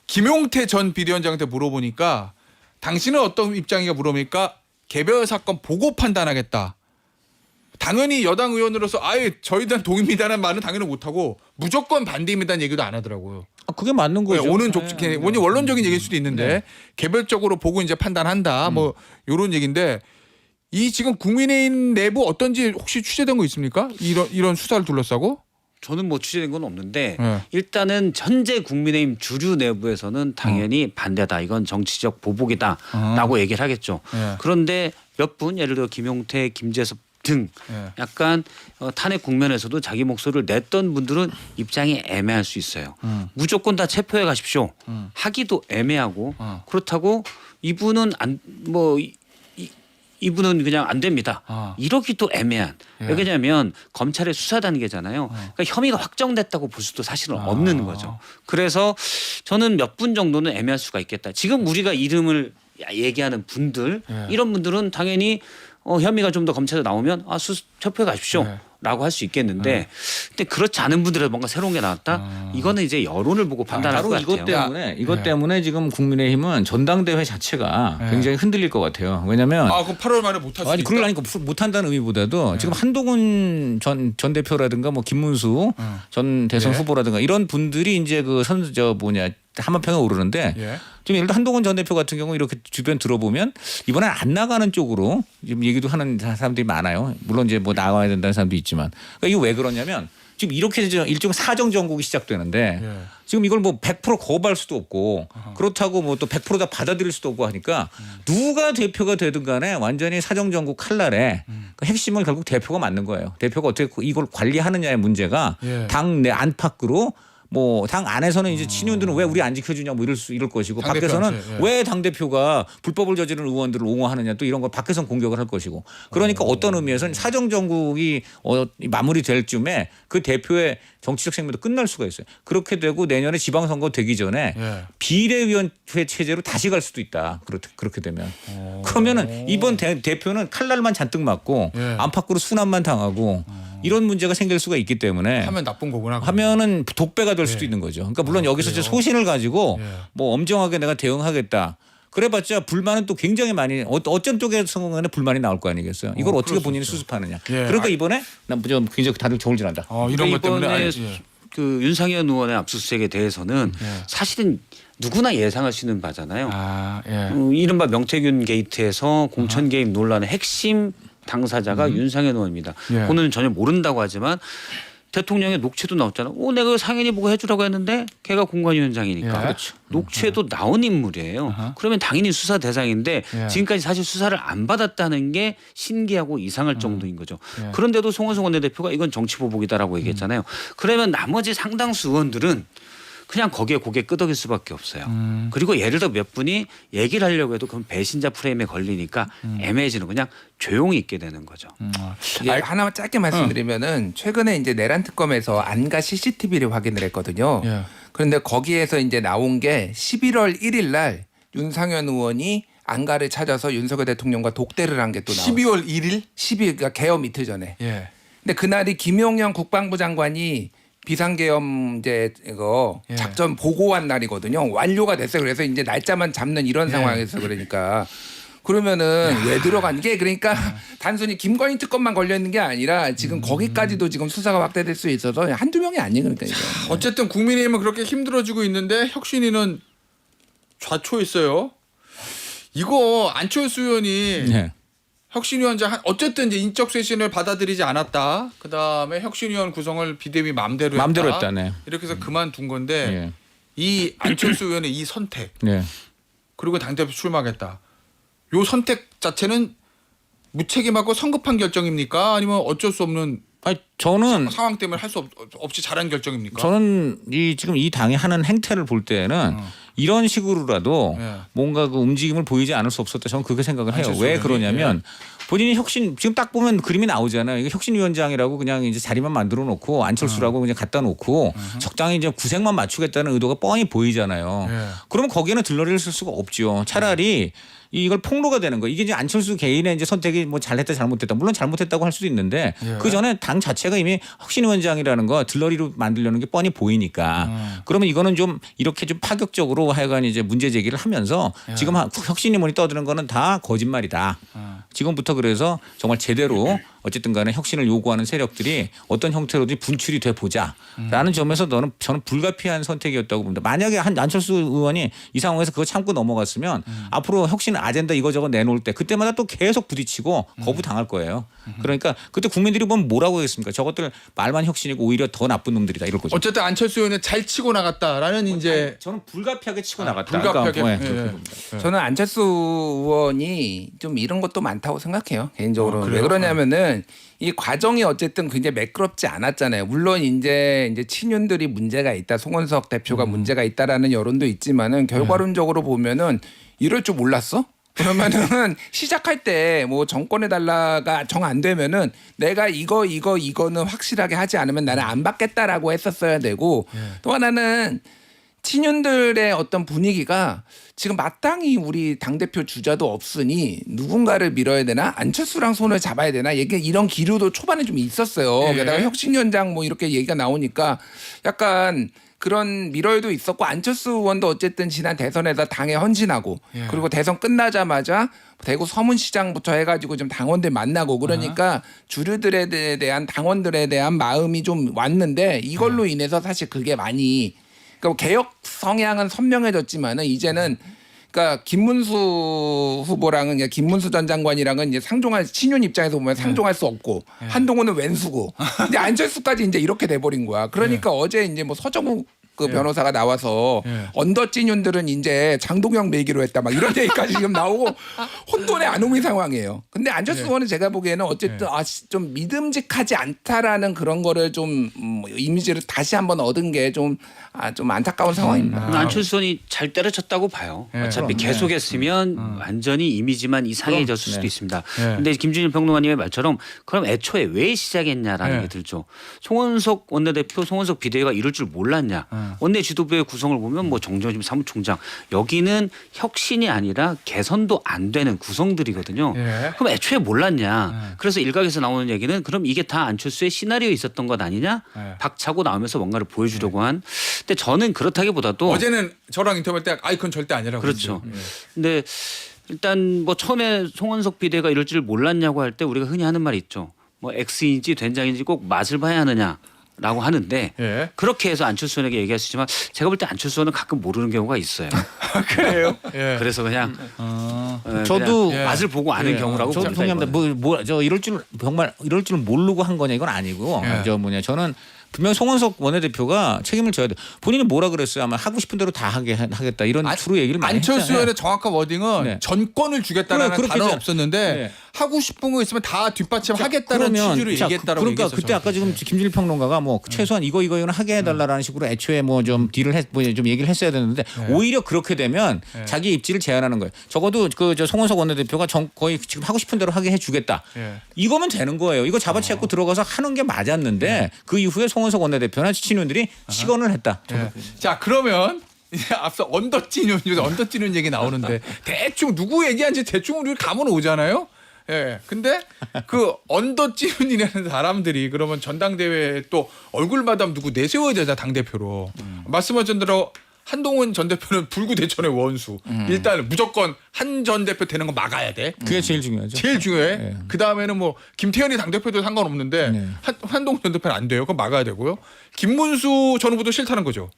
김용태 전 비대위원장한테 물어보니까 당신은 어떤 입장이가 물어보니까 개별 사건 보고 판단하겠다. 당연히 여당 의원으로서 아예 저희들은 동의입니다라는 말은 당연히 못하고 무조건 반대입니다는 얘기도 안 하더라고요. 그게 맞는 거죠. 오는 족적 원론적인 얘기일 수도 있는데 개별적으로 보고 이제 판단한다. 뭐 이런 얘기인데 이 지금 국민의힘 내부 어떤지 혹시 취재된 거 있습니까? 이런 수사를 둘러싸고? 저는 뭐 취재된 건 없는데 네. 일단은 현재 국민의힘 주류 내부에서는 당연히 반대다. 이건 정치적 보복이다라고 얘기를 하겠죠. 네. 그런데 몇 분 예를 들어 김용태, 김재섭 등 네. 약간 탄핵 국면에서도 자기 목소리를 냈던 분들은 입장이 애매할 수 있어요. 무조건 다 체포해 가십시오. 하기도 애매하고 그렇다고 이분은 이분은 그냥 안 됩니다. 이러기도 애매한. 예. 왜냐하면 검찰의 수사 단계잖아요. 그러니까 혐의가 확정됐다고 볼 수도 사실은 없는 거죠. 그래서 저는 몇 분 정도는 애매할 수가 있겠다. 지금 우리가 이름을 얘기하는 분들 예. 이런 분들은 당연히 혐의가 좀 더 검찰에 나오면 체포해 가십시오. 예. 라고 할 수 있겠는데 근데 그렇지 않은 분들은 뭔가 새로운 게 나왔다. 이거는 이제 여론을 보고 판단할 것 바로 같아요. 이것 때문에 지금 국민의힘은 전당대회 자체가 네. 굉장히 흔들릴 것 같아요. 왜냐하면 그럼 8월 말에 못할 수 아니 있다? 그러려니까 못한다는 의미보다도 지금 한동훈 전 대표라든가 뭐 김문수 전 대선 예. 후보라든가 이런 분들이 이제 한마평에 오르는데 예. 지금 예를 들어 한동훈 전 대표 같은 경우 이렇게 주변 들어보면 이번에 안 나가는 쪽으로 지금 얘기도 하는 사람들이 많아요. 물론 이제 뭐 나와야 된다는 사람도 있지만 그러니까 이거 왜 그러냐면 지금 이렇게 일종의 사정 정국이 시작되는데 예. 지금 이걸 뭐 100% 거부할 수도 없고 그렇다고 뭐 또 100% 다 받아들일 수도 없고 하니까 누가 대표가 되든 간에 완전히 사정 정국 칼날에 그 핵심은 결국 대표가 맞는 거예요. 대표가 어떻게 이걸 관리하느냐의 문제가 예. 당 내 안팎으로 뭐 당 안에서는 이제 친윤들은 왜 우리 안 지켜주냐 뭐 이럴 것이고 밖에서는 당대표한테, 예. 왜 당 대표가 불법을 저지른 의원들을 옹호하느냐 또 이런 걸 밖에서는 공격을 할 것이고 그러니까 어떤 의미에서는 사정 정국이 마무리될 쯤에 그 대표의 정치적 생명도 끝날 수가 있어요. 그렇게 되고 내년에 지방선거 되기 전에 예. 비례위원회 체제로 다시 갈 수도 있다. 그렇게 되면 그러면은 이번 대표는 칼날만 잔뜩 맞고 예. 안팎으로 순환만 당하고 이런 문제가 생길 수가 있기 때문에 하면 나쁜 거구나. 그럼. 하면은 독배가 될 수도 있는 거죠. 그러니까 물론 여기서 이제 소신을 가지고 예. 뭐 엄정하게 내가 대응하겠다. 그래봤자 불만은 또 굉장히 많이 어쩐 쪽에서 간에 불만이 나올 거 아니겠어요. 이걸 어떻게 그럴 수 본인이 있죠. 수습하느냐. 예. 그러니까 이번에 난 좀 굉장히 다들 저울질한다. 이런 것 때문에 이번에 예. 그 윤상현 의원의 압수수색에 대해서는 예. 사실은 누구나 예상할 수 있는 바잖아요. 예. 이른바 명태균 게이트에서 공천 개입 논란의 핵심 당사자가 윤상현 의원입니다. 예. 그는 전혀 모른다고 하지만 대통령의 녹취도 나왔잖아. 내가 상현이 보고 해주라고 했는데 걔가 공관위원장이니까. 예. 그렇죠. 녹취에도 나온 인물이에요. 그러면 당연히 수사 대상인데 예. 지금까지 사실 수사를 안 받았다는 게 신기하고 이상할 정도인 거죠. 예. 그런데도 송원석 원내대표가 이건 정치 보복이다라고 얘기했잖아요. 그러면 나머지 상당수 의원들은 그냥 거기에 고개 끄덕일 수밖에 없어요. 그리고 예를 들어 몇 분이 얘기를 하려고 해도 그건 배신자 프레임에 걸리니까 애매해지는 그냥 조용히 있게 되는 거죠. 이게 하나만 짧게 말씀드리면은 최근에 이제 내란 특검에서 안가 CCTV를 확인을 했거든요. 예. 그런데 거기에서 이제 나온 게 11월 1일 날 윤상현 의원이 안가를 찾아서 윤석열 대통령과 독대를 한 게 또 나와요. 12월 1일? 12일 그러니까 개엄 이틀 전에. 예. 근데 그날이 김용현 국방부 장관이 비상계엄 이제 이거 예. 작전 보고한 날이거든요. 완료가 됐어요. 그래서 이제 날짜만 잡는 이런 예. 상황에서 그러니까 그러면은 왜 들어간 게 그러니까 단순히 김건희 특검만 걸려 있는 게 아니라 지금 거기까지도 지금 수사가 확대될 수 있어서 한두 명이 아니에요. 그러니까 이게. 어쨌든 국민의힘은 그렇게 힘들어지고 있는데 혁신위는 좌초했어요. 이거 안철수 의원이 네. 혁신위원장 어쨌든 이제 인적 쇄신을 받아들이지 않았다. 그 다음에 혁신위원 구성을 비대위 마음대로 했다. 네. 이렇게 해서 그만둔 건데 예. 이 안철수 의원의 이 선택 네. 그리고 당대표 출마하겠다. 요 선택 자체는 무책임하고 성급한 결정입니까? 아니면 어쩔 수 없는 아니 저는 상황 때문에 할 수 없이 잘한 결정입니까? 저는 지금 이 당이 하는 행태를 볼 때는 이런 식으로라도 예. 뭔가 그 움직임을 보이지 않을 수 없었다. 저는 그렇게 생각을 해요. 안철수 왜 의원이? 그러냐면 본인이 혁신 지금 딱 보면 그림이 나오잖아요. 이게 혁신위원장이라고 그냥 이제 자리만 만들어 놓고 안철수라고 그냥 갖다 놓고 적당히 이제 구색만 맞추겠다는 의도가 뻔히 보이잖아요. 예. 그러면 거기에는 들러리를 쓸 수가 없죠. 차라리 이걸 폭로가 되는 거. 이게 이제 안철수 개인의 이제 선택이 뭐 잘했다 잘못했다. 물론 잘못했다고 할 수도 있는데 예. 그 전에 당 자체가 이미 혁신위원장이라는 거 들러리로 만들려는 게 뻔히 보이니까. 그러면 이거는 좀 이렇게 좀 파격적으로 하여간 이제 문제 제기를 하면서 지금 혁신위원이 떠드는 거는 다 거짓말이다. 지금부터 그래서 정말 제대로 어쨌든 간에 혁신을 요구하는 세력들이 어떤 형태로든 분출이 돼 보자라는 점에서 저는 불가피한 선택이었다고 봅니다. 만약에 안철수 의원이 이 상황에서 그거 참고 넘어갔으면 앞으로 혁신 아젠다 이거저거 내놓을 때 그때마다 또 계속 부딪히고 거부당할 거예요. 그러니까 그때 국민들이 보면 뭐라고 하겠습니까? 저것들 말만 혁신이고 오히려 더 나쁜 놈들이다 이럴 거죠. 어쨌든 안철수 의원은 잘 치고 나갔다라는 이제 저는 불가피하게 치고 나갔다. 불가피하게. 그러니까 예, 예. 봅니다. 저는 안철수 의원이 좀 이런 것도 많다고 생각해요. 개인적으로. 왜 그래요? 그러냐면은 이 과정이 어쨌든 굉장히 매끄럽지 않았잖아요. 물론 이제 친윤들이 문제가 있다. 송원석 대표가 문제가 있다라는 여론도 있지만은 결과론적으로 보면은 이럴 줄 몰랐어? 그러면은 시작할 때 뭐 정권해 달라가 정 안 되면은 내가 이거는 확실하게 하지 않으면 나는 안 받겠다라고 했었어야 되고 또 하나는 친윤들의 어떤 분위기가 지금 마땅히 우리 당대표 주자도 없으니 누군가를 밀어야 되나 안철수랑 손을 잡아야 되나 이런 기류도 초반에 좀 있었어요. 예. 게다가 혁신위원장 뭐 이렇게 얘기가 나오니까 약간 그런 밀어도 있었고 안철수 의원도 어쨌든 지난 대선에서 당에 헌신하고 예. 그리고 대선 끝나자마자 대구 서문시장부터 해가지고 좀 당원들 만나고 그러니까 주류들에 대한 당원들에 대한 마음이 좀 왔는데 이걸로 인해서 사실 그게 많이 그러니까 개혁 성향은 선명해졌지만은 이제는 그러니까 김문수 후보랑은 그냥 김문수 전 장관이랑은 이제 상종할 친윤 입장에서 보면 상종할 수 없고 한동훈은 왼수고 근데 안철수까지 이제 이렇게 돼버린 거야. 그러니까 어제 이제 뭐 서정욱 그 변호사가 나와서 언더찐윤들은 이제 장동영 매기로 했다 막 이런 얘기까지 지금 나오고 혼돈의 아노미 상황이에요. 근데 안철수 의원은 제가 보기에는 어쨌든 좀 믿음직하지 않다라는 그런 거를 좀 이미지를 다시 한번 얻은 게 좀 안타까운 상황입니다. 안철수 의원이 잘 때려쳤다고 봐요. 어차피 계속했으면 완전히 이미지만 이상해졌을 수도 있습니다. 근데 김준일 평론가님의 말처럼 그럼 애초에 왜 시작했냐라는 게 들죠. 송원석 원내대표, 송원석 비대위가 이럴 줄 몰랐냐. 원내 지도부의 구성을 보면 뭐 정정심 사무총장 여기는 혁신이 아니라 개선도 안 되는 구성들이거든요. 그럼 애초에 몰랐냐. 그래서 일각에서 나오는 얘기는 그럼 이게 다 안철수의 시나리오에 있었던 것 아니냐. 박차고 나오면서 뭔가를 보여주려고 한. 근데 저는 그렇다기보다도 어제는 저랑 인터뷰할 때 그건 절대 아니라고 그렇죠. 그러죠. 근데 일단 뭐 처음에 송원석 비대가 이럴 줄 몰랐냐고 할 때 우리가 흔히 하는 말이 있죠. 뭐 X인지 된장인지 꼭 맛을 봐야 하느냐. 라고 하는데 예. 그렇게 해서 안철수 의원에게 얘기하시지만 제가 볼 때 안철수 의원은 가끔 모르는 경우가 있어요. 그래요? 예. 그래서 그냥 저도 그냥 맛을 보고 아는 경우라고 저도 봅니다. 동의합니다. 저 이럴 줄 정말 이럴 줄 모르고 한 거냐 이건 아니고 저는 분명 송원석 원내대표가 책임을 져야 돼. 본인이 뭐라 그랬어요? 아마 하고 싶은 대로 다 하겠다 이런 주로 얘기를 많이 안철수 했잖아요. 의원의 정확한 워딩은 네. 전권을 주겠다라는 그렇게 단어는 이제- 없었는데 네. 하고 싶은 거 있으면 다 뒷받침하겠다는 취지로 얘기했다라고 그러니까 얘기했었죠. 그때 아까 지금 김준일 평론가가 뭐 최소한 이거는 하게 해달라는 식으로 애초에 뭐 좀 딜을 좀 얘기를 했어야 되는데 오히려 그렇게 되면 자기 입지를 제한하는 거예요. 적어도 저 송원석 원내대표가 거의 지금 하고 싶은 대로 하게 해주겠다. 이거면 되는 거예요. 이거 잡아채고 들어가서 하는 게 맞았는데 그 이후에 송원석 원내대표나 친윤들이 시건을 했다. 자 그러면 이제 앞서 언더찐윤 얘기 나오는데 대충 누구 얘기한지 대충 우리 감은 오잖아요. 예. 근데 그 언더찌윤이라는 사람들이 그러면 전당대회에 또 얼굴마담 누구 내세워야 되잖아 당대표로. 말씀하신 대로 한동훈 전 대표는 불구대천의 원수. 일단 무조건 한 전 대표 되는 거 막아야 돼. 그게 제일 중요하죠. 제일 중요해. 네. 그 다음에는 뭐 김태현이 당대표도 상관없는데 네. 한동훈 전 대표는 안 돼요. 그럼 막아야 되고요. 김문수 전 후보도 싫다는 거죠.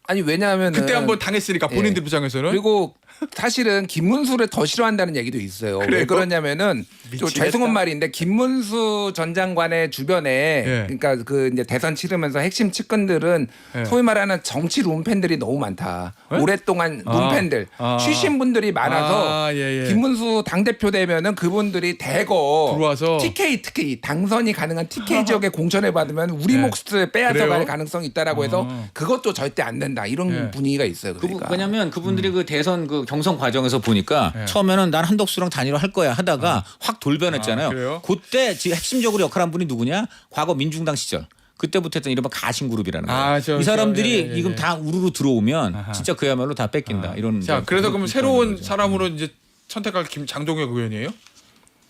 아니 왜냐하면 그때 한번 당했으니까 본인들 입장에서는. 그리고 사실은 김문수를 더 싫어한다는 얘기도 있어요. 그래요? 왜 그러냐면은 좀 미치겠다. 죄송한 말인데 김문수 전 장관의 주변에 예. 그러니까 그 이제 대선 치르면서 핵심 측근들은 예. 소위 말하는 정치 룸팬들이 너무 많다. 예? 오랫동안 룸팬들 쉬신 분들이 많아서 예. 김문수 당 대표 되면은 그분들이 대거 들어와서. TK 특히 당선이 가능한 TK 지역에 공천을 받으면 우리 예. 몫을 빼앗아 그래요? 갈 가능성이 있다라고 해서 그것도 절대 안 된다 이런 예. 분위기가 있어요. 그러니까. 왜냐면 그분들이 그 대선 그 경선 과정에서 보니까 예. 처음에는 난 한덕수랑 단일화 할 거야 하다가 확 돌변했잖아요. 그래요? 그때 지금 핵심적으로 역할한 분이 누구냐? 과거 민중당 시절. 그때부터 했던 이른바 가신그룹이라는 거예요. 이 사람들이 지금 다 우르르 들어오면 진짜 그야말로 다 뺏긴다. 이런. 자, 그래서 그러면 새로운 사람으로 이제 선택할 장동혁 의원이에요?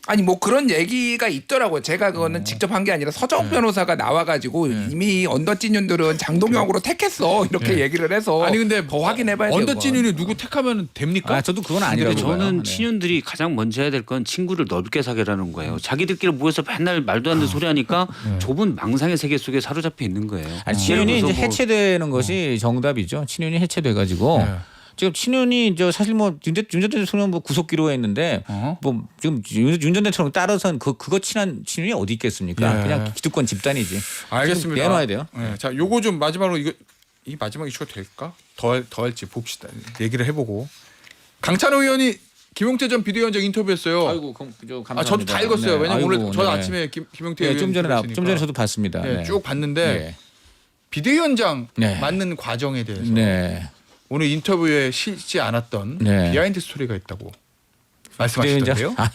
아니 뭐 그런 얘기가 있더라고요. 제가 그거는 직접 한 게 아니라 서정 변호사가 나와가지고 이미 언더찐윤들은 장동혁으로 택했어 이렇게 얘기를 해서 아니 근데 더 확인해봐야 돼요. 언더찐윤이 누구 택하면 됩니까? 아, 저도 그건 아니라고 근데 봐요. 저는 네. 친윤들이 가장 먼저 해야 될 건 친구를 넓게 사귀라는 거예요. 자기들끼리 모여서 맨날 말도 안 되는 소리 하니까 좁은 망상의 세계 속에 사로잡혀 있는 거예요. 아니, 친윤이 예를 이제 들어서 뭐 해체되는 것이 정답이죠. 친윤이 해체돼가지고 네. 지금 친윤이 저 사실 뭐 윤 전 대통령 뭐 구속 기로했는데 뭐 지금 윤 전 대통령 따라서는 그거 친한 친윤이 어디 있겠습니까? 예. 그냥 기득권 집단이지. 알겠습니다. 내놔야 돼요. 네. 자, 요거 좀 마지막으로 이 마지막 이슈가 될까? 더 할지 봅시다. 얘기를 해보고. 강찬호 의원이 김용태 전 비대위원장 인터뷰했어요. 아이고 감사합니다. 아, 저도 다 읽었어요. 네. 왜냐면 오늘 아이고, 저 네. 아침에 김용태 네, 의원 좀 전에 인터뷰했으니까. 저도 봤습니다. 네, 네. 쭉 봤는데 네. 비대위원장 네. 맡는 과정에 대해서 네. 오늘 인터뷰에 실지 않았던 네. 비하인드 스토리가 있다고 말씀하시던데요? 아,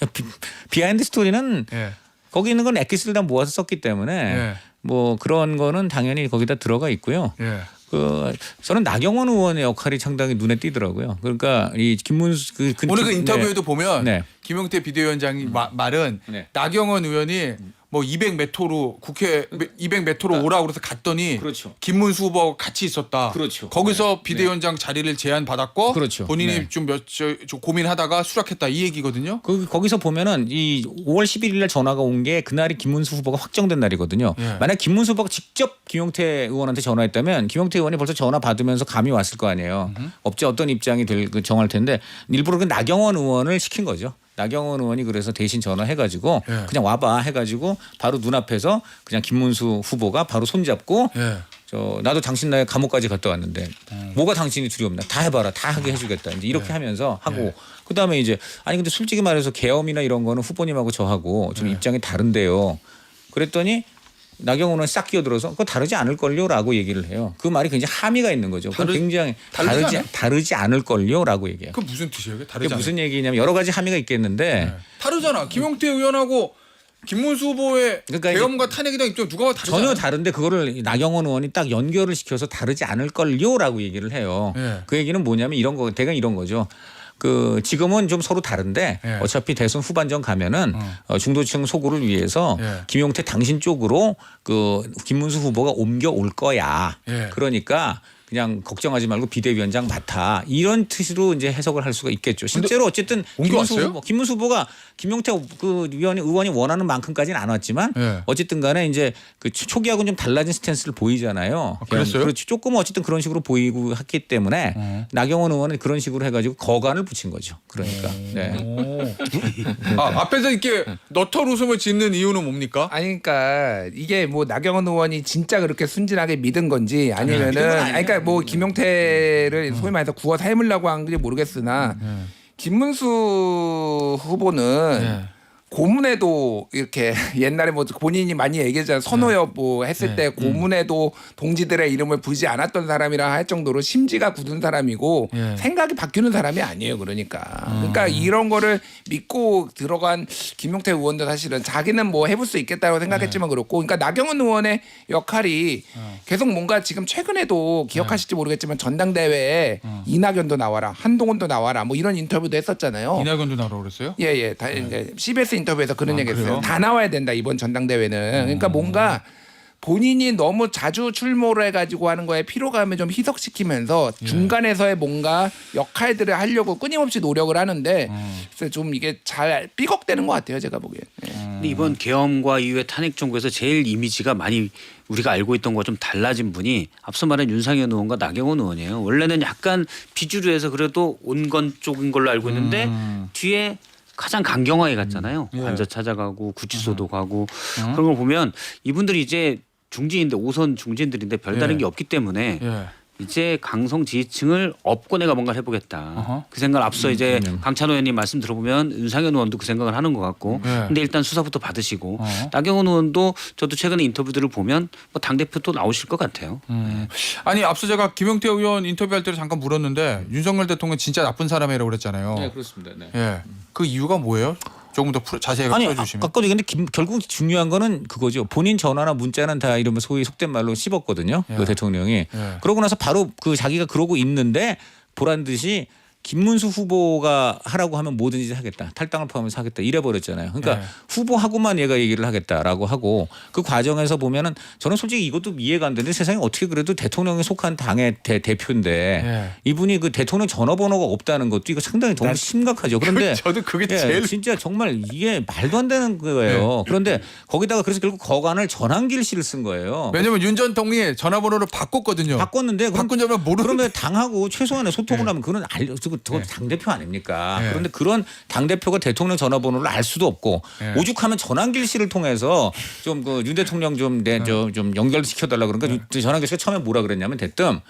비하인드 스토리는 예. 거기 있는 건 엑기스를 다 모아서 썼기 때문에 예. 뭐 그런 거는 당연히 거기다 들어가 있고요. 예. 저는 나경원 의원의 역할이 상당히 눈에 띄더라고요. 그러니까 이 김문수 오늘 그 인터뷰에도 보면 네. 김용태 비대위원장이 말은 네. 나경원 의원이 뭐 200m로 국회 200m로 오라고 그래서 갔더니 그렇죠. 김문수 후보하고 같이 있었다. 그렇죠. 거기서 네. 비대위원장 자리를 제안받았고 그렇죠. 본인이 네. 좀 고민하다가 수락했다 이 얘기거든요. 거기서 보면은 이 5월 11일 날 전화가 온 게 그날이 김문수 후보가 확정된 날이거든요. 예. 만약 김문수 후보가 직접 김용태 의원한테 전화했다면 김용태 의원이 벌써 전화 받으면서 감이 왔을 거 아니에요. 업체 어떤 입장이 될 정할 텐데 일부러 그 나경원 의원을 시킨 거죠. 나경원 의원이 그래서 대신 전화해가지고 예. 그냥 와봐 해가지고 바로 눈앞에서 그냥 김문수 후보가 바로 손잡고 예. 나도 당신 나의 감옥까지 갔다 왔는데 뭐가 당신이 두렵나 다 해봐라 다 하게 해주겠다 이제 이렇게 하면서 하고 그다음에 이제 아니 근데 솔직히 말해서 계엄이나 이런 거는 후보님하고 저하고 좀 입장이 다른데요. 그랬더니 나경원 의원 싹 끼어들어서 그거 다르지 않을걸요라고 얘기를 해요. 그 말이 굉장히 함의가 있는 거죠. 그건 굉장히 다르지 않을걸요라고 얘기해요. 그 무슨 뜻이에요? 그게 그게 다르지 않아요? 무슨 얘기냐면 여러 가지 함의가 있겠는데 다르잖아. 김용태 의원하고 김문수 후보의 그러니까 계엄과 탄핵에 대한 입장 누가 봐도 다르잖아. 전혀 다른데 그거를 나경원 의원이 딱 연결을 시켜서 다르지 않을걸요라고 얘기를 해요. 예. 그 얘기는 뭐냐면 대강 이런 거죠. 지금은 좀 서로 다른데 예. 어차피 대선 후반전 가면은 중도층 소구를 위해서 예. 김용태 당신 쪽으로 김문수 후보가 옮겨올 거야. 예. 그러니까 그냥 걱정하지 말고 비대위원장 맡아 이런 뜻으로 이제 해석을 할 수가 있겠죠. 실제로 어쨌든 옮겨왔어요? 김문수 후보가 김용태 의원이 원하는 만큼까지는 안 왔지만 예. 어쨌든 간에 이제 초기하고는 좀 달라진 스탠스를 보이잖아요. 그랬어요? 그렇지. 조금 어쨌든 그런 식으로 보이고 했기 때문에 나경원 의원은 그런 식으로 해가지고 거간을 붙인 거죠. 그러니까. 네. 앞에서 이렇게 너털 웃음을 짓는 이유는 뭡니까? 아니 그러니까 이게 뭐 나경원 의원이 진짜 그렇게 순진하게 믿은 건지 아니면은 아니 그러니까 뭐 김용태를 소위 말해서 구워 삶으려고 한 건지 모르겠으나 김문수 후보는 고문에도 이렇게 옛날에 뭐 본인이 많이 얘기했잖아요. 선호여 뭐 했을 때 고문에도 동지들의 이름을 부르지 않았던 사람이라 할 정도로 심지가 굳은 사람이고 생각이 바뀌는 사람이 아니에요. 그러니까 이런 거를 믿고 들어간 김용태 의원도 사실은 자기는 뭐 해볼 수 있겠다고 생각했지만 그렇고 그러니까 나경원 의원의 역할이 계속 뭔가 지금 최근에도 기억하실지 모르겠지만 전당대회에 이낙연도 나와라 한동훈도 나와라 뭐 이런 인터뷰도 했었잖아요. 이낙연도 나오라고 그랬어요? 예. 이제 CBS KBS 인터뷰에서 그런 얘기했어요. 그래요? 다 나와야 된다 이번 전당대회는. 그러니까 뭔가 본인이 너무 자주 출모를 해가지고 하는 거에 피로감을 좀 희석시키면서 중간에서의 뭔가 역할들을 하려고 끊임없이 노력을 하는데 그래서 좀 이게 잘 삐걱대는 것 같아요 제가 보기엔. 예. 근데 이번 계엄과 이후에 탄핵 정부에서 제일 이미지가 많이 우리가 알고 있던 거와 좀 달라진 분이 앞서 말한 윤상현 의원과 나경원 의원이에요. 원래는 약간 비주류에서 그래도 온건 쪽인 걸로 알고 있는데 뒤에 가장 강경하게 갔잖아요. 예. 관저 찾아가고 구치소도 가고 그런 걸 보면 이분들이 이제 중진인데 5선 중진들인데 별다른 예. 게 없기 때문에 예. 이제 강성 지지층을 업고 내가 뭔가를 해보겠다. 어허. 그 생각을 앞서 이제 강찬호 의원님 말씀 들어보면 윤상현 의원도 그 생각을 하는 것 같고 네. 근데 일단 수사부터 받으시고 어. 나경원 의원도 저도 최근에 인터뷰들을 보면 뭐 당대표 또 나오실 것 같아요. 아니 앞서 제가 김용태 의원 인터뷰할 때 잠깐 물었는데 윤석열 대통령 진짜 나쁜 사람이라고 그랬잖아요. 네, 그렇습니다. 네. 예. 그 이유가 뭐예요? 조금 더 자세하게 아니 풀어주시면. 아까 근데 결국 중요한 거는 그거죠. 본인 전화나 문자는 다 이러면 소위 속된 말로 씹었거든요. 예. 그 대통령이. 예. 그러고 나서 바로 그 자기가 그러고 있는데 보란 듯이 김문수 후보가 하라고 하면 뭐든지 하겠다. 탈당을 포함해서 하겠다. 이래버렸잖아요. 그러니까 네. 후보하고만 얘가 얘기를 하겠다라고 하고 그 과정에서 보면은 저는 솔직히 이것도 이해가 안 되는데 세상에 어떻게 그래도 대통령에 속한 당의 대표인데 네. 이분이 그 대통령 전화번호가 없다는 것도 이거 상당히 너무 심각하죠. 그런데 저도 그게 예, 제일 진짜 정말 이게 말도 안 되는 거예요. 그런데 거기다가 그래서 결국 거간을 전한길 씨를 쓴 거예요. 왜냐면 윤 전 통이 전화번호를 바꿨거든요. 바꿨는데 바꾼 점은 모르는. 그러면 당하고 최소한의 소통을 네. 하면 그건 그건 당대표 아닙니까? 네. 그런데 그런 당대표가 대통령 전화번호를 알 수도 없고 네. 오죽하면 전한길 씨를 통해서 좀 그 윤 대통령 좀 연결시켜달라 그러니까 전한길 씨가 처음에 뭐라 그랬냐면 대뜸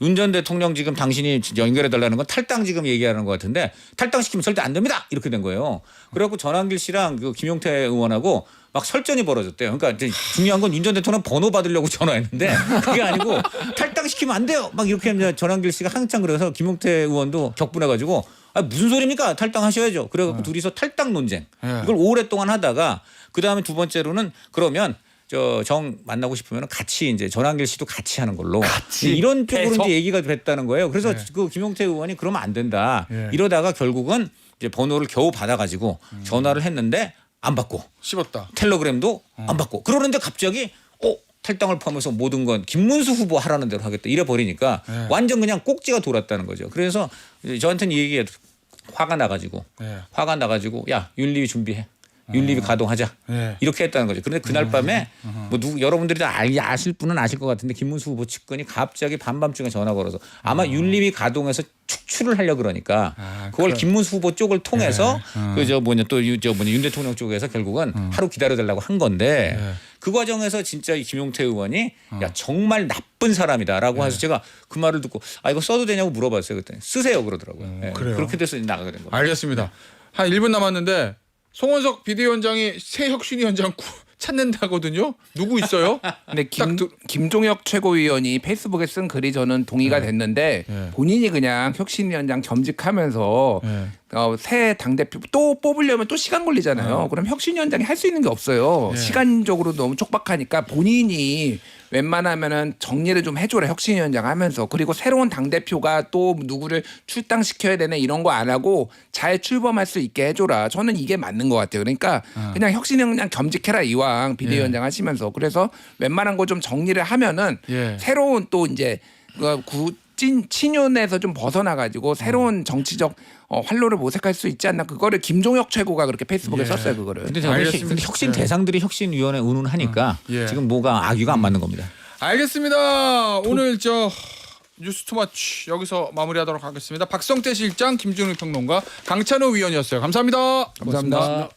윤 전 대통령 지금 당신이 연결해달라는 건 탈당 지금 얘기하는 것 같은데 탈당시키면 절대 안 됩니다. 이렇게 된 거예요. 그래갖고 전한길 씨랑 그 김용태 의원하고 막 설전이 벌어졌대요. 그러니까 이제 중요한 건 윤 전 대통령 번호 받으려고 전화했는데 그게 아니고 탈당시키면 안 돼요. 막 이렇게 하면 전한길 씨가 한창 그래서 김용태 의원도 격분해가지고 아, 무슨 소리입니까? 탈당하셔야죠. 그래갖고 둘이서 탈당 논쟁 이걸 오랫동안 하다가 그 다음에 두 번째로는 그러면 정 만나고 싶으면 같이 이제 전한길 씨도 같이 하는 걸로 이런 쪽으로 이제 얘기가 됐다는 거예요. 그래서 그 김용태 의원이 그러면 안 된다. 이러다가 결국은 이제 번호를 겨우 받아가지고 전화를 했는데 안 받고 씹었다. 텔레그램도 안 받고 그러는데 갑자기 탈당을 포함해서 모든 건 김문수 후보 하라는 대로 하겠다 이래 버리니까 완전 그냥 꼭지가 돌았다는 거죠. 그래서 저한테는 이 얘기에 화가 나가지고 야 윤리위 준비해. 윤리위 가동하자 이렇게 했다는 거죠. 그런데 그날 밤에 뭐 여러분들이 다 아실 분은 아실 것 같은데 김문수 후보 측근이 갑자기 밤밤중에 전화 걸어서 아마 윤리위 가동해서 축출을 하려고 그러니까 그걸 김문수 후보 쪽을 통해서 윤 대통령 쪽에서 결국은 하루 기다려달라고 한 건데 그 과정에서 진짜 이 김용태 의원이 야 정말 나쁜 사람이다라고 해서 제가 그 말을 듣고 이거 써도 되냐고 물어봤어요. 그랬더니 쓰세요 그러더라고요. 예, 그래요? 그렇게 돼서 나가게 된 거예요. 알겠습니다. 한 1분 남았는데 송원석 비대위원장이 새 혁신위원장 찾는다거든요. 누구 있어요? 근데 딱 김종혁 최고위원이 페이스북에 쓴 글이 저는 동의가 됐는데 본인이 그냥 혁신위원장 겸직하면서 새 당대표 또 뽑으려면 또 시간 걸리잖아요. 그럼 혁신위원장이 할 수 있는 게 없어요. 시간적으로 너무 촉박하니까 본인이 웬만하면은 정리를 좀 해줘라 혁신위원장 하면서 그리고 새로운 당대표가 또 누구를 출당시켜야 되네 이런 거 안 하고 잘 출범할 수 있게 해줘라. 저는 이게 맞는 것 같아요. 그러니까 그냥 혁신위원장 겸직해라 이왕 비대위원장 하시면서 그래서 웬만한 거 좀 정리를 하면은 새로운 또 이제 친윤에서 좀 벗어나가지고 새로운 정치적 활로를 모색할 수 있지 않나 그거를 김종혁 최고가 그렇게 페이스북에 썼어요 그거를. 근데 알겠습니다. 근데 혁신 대상들이 혁신위원회 운운하니까 지금 뭐가 악유가 안 맞는 겁니다. 알겠습니다. 오늘 뉴스 투마치 여기서 마무리하도록 하겠습니다. 박성태 실장, 김준우 평론가, 강찬호 위원이었어요. 감사합니다. 감사합니다.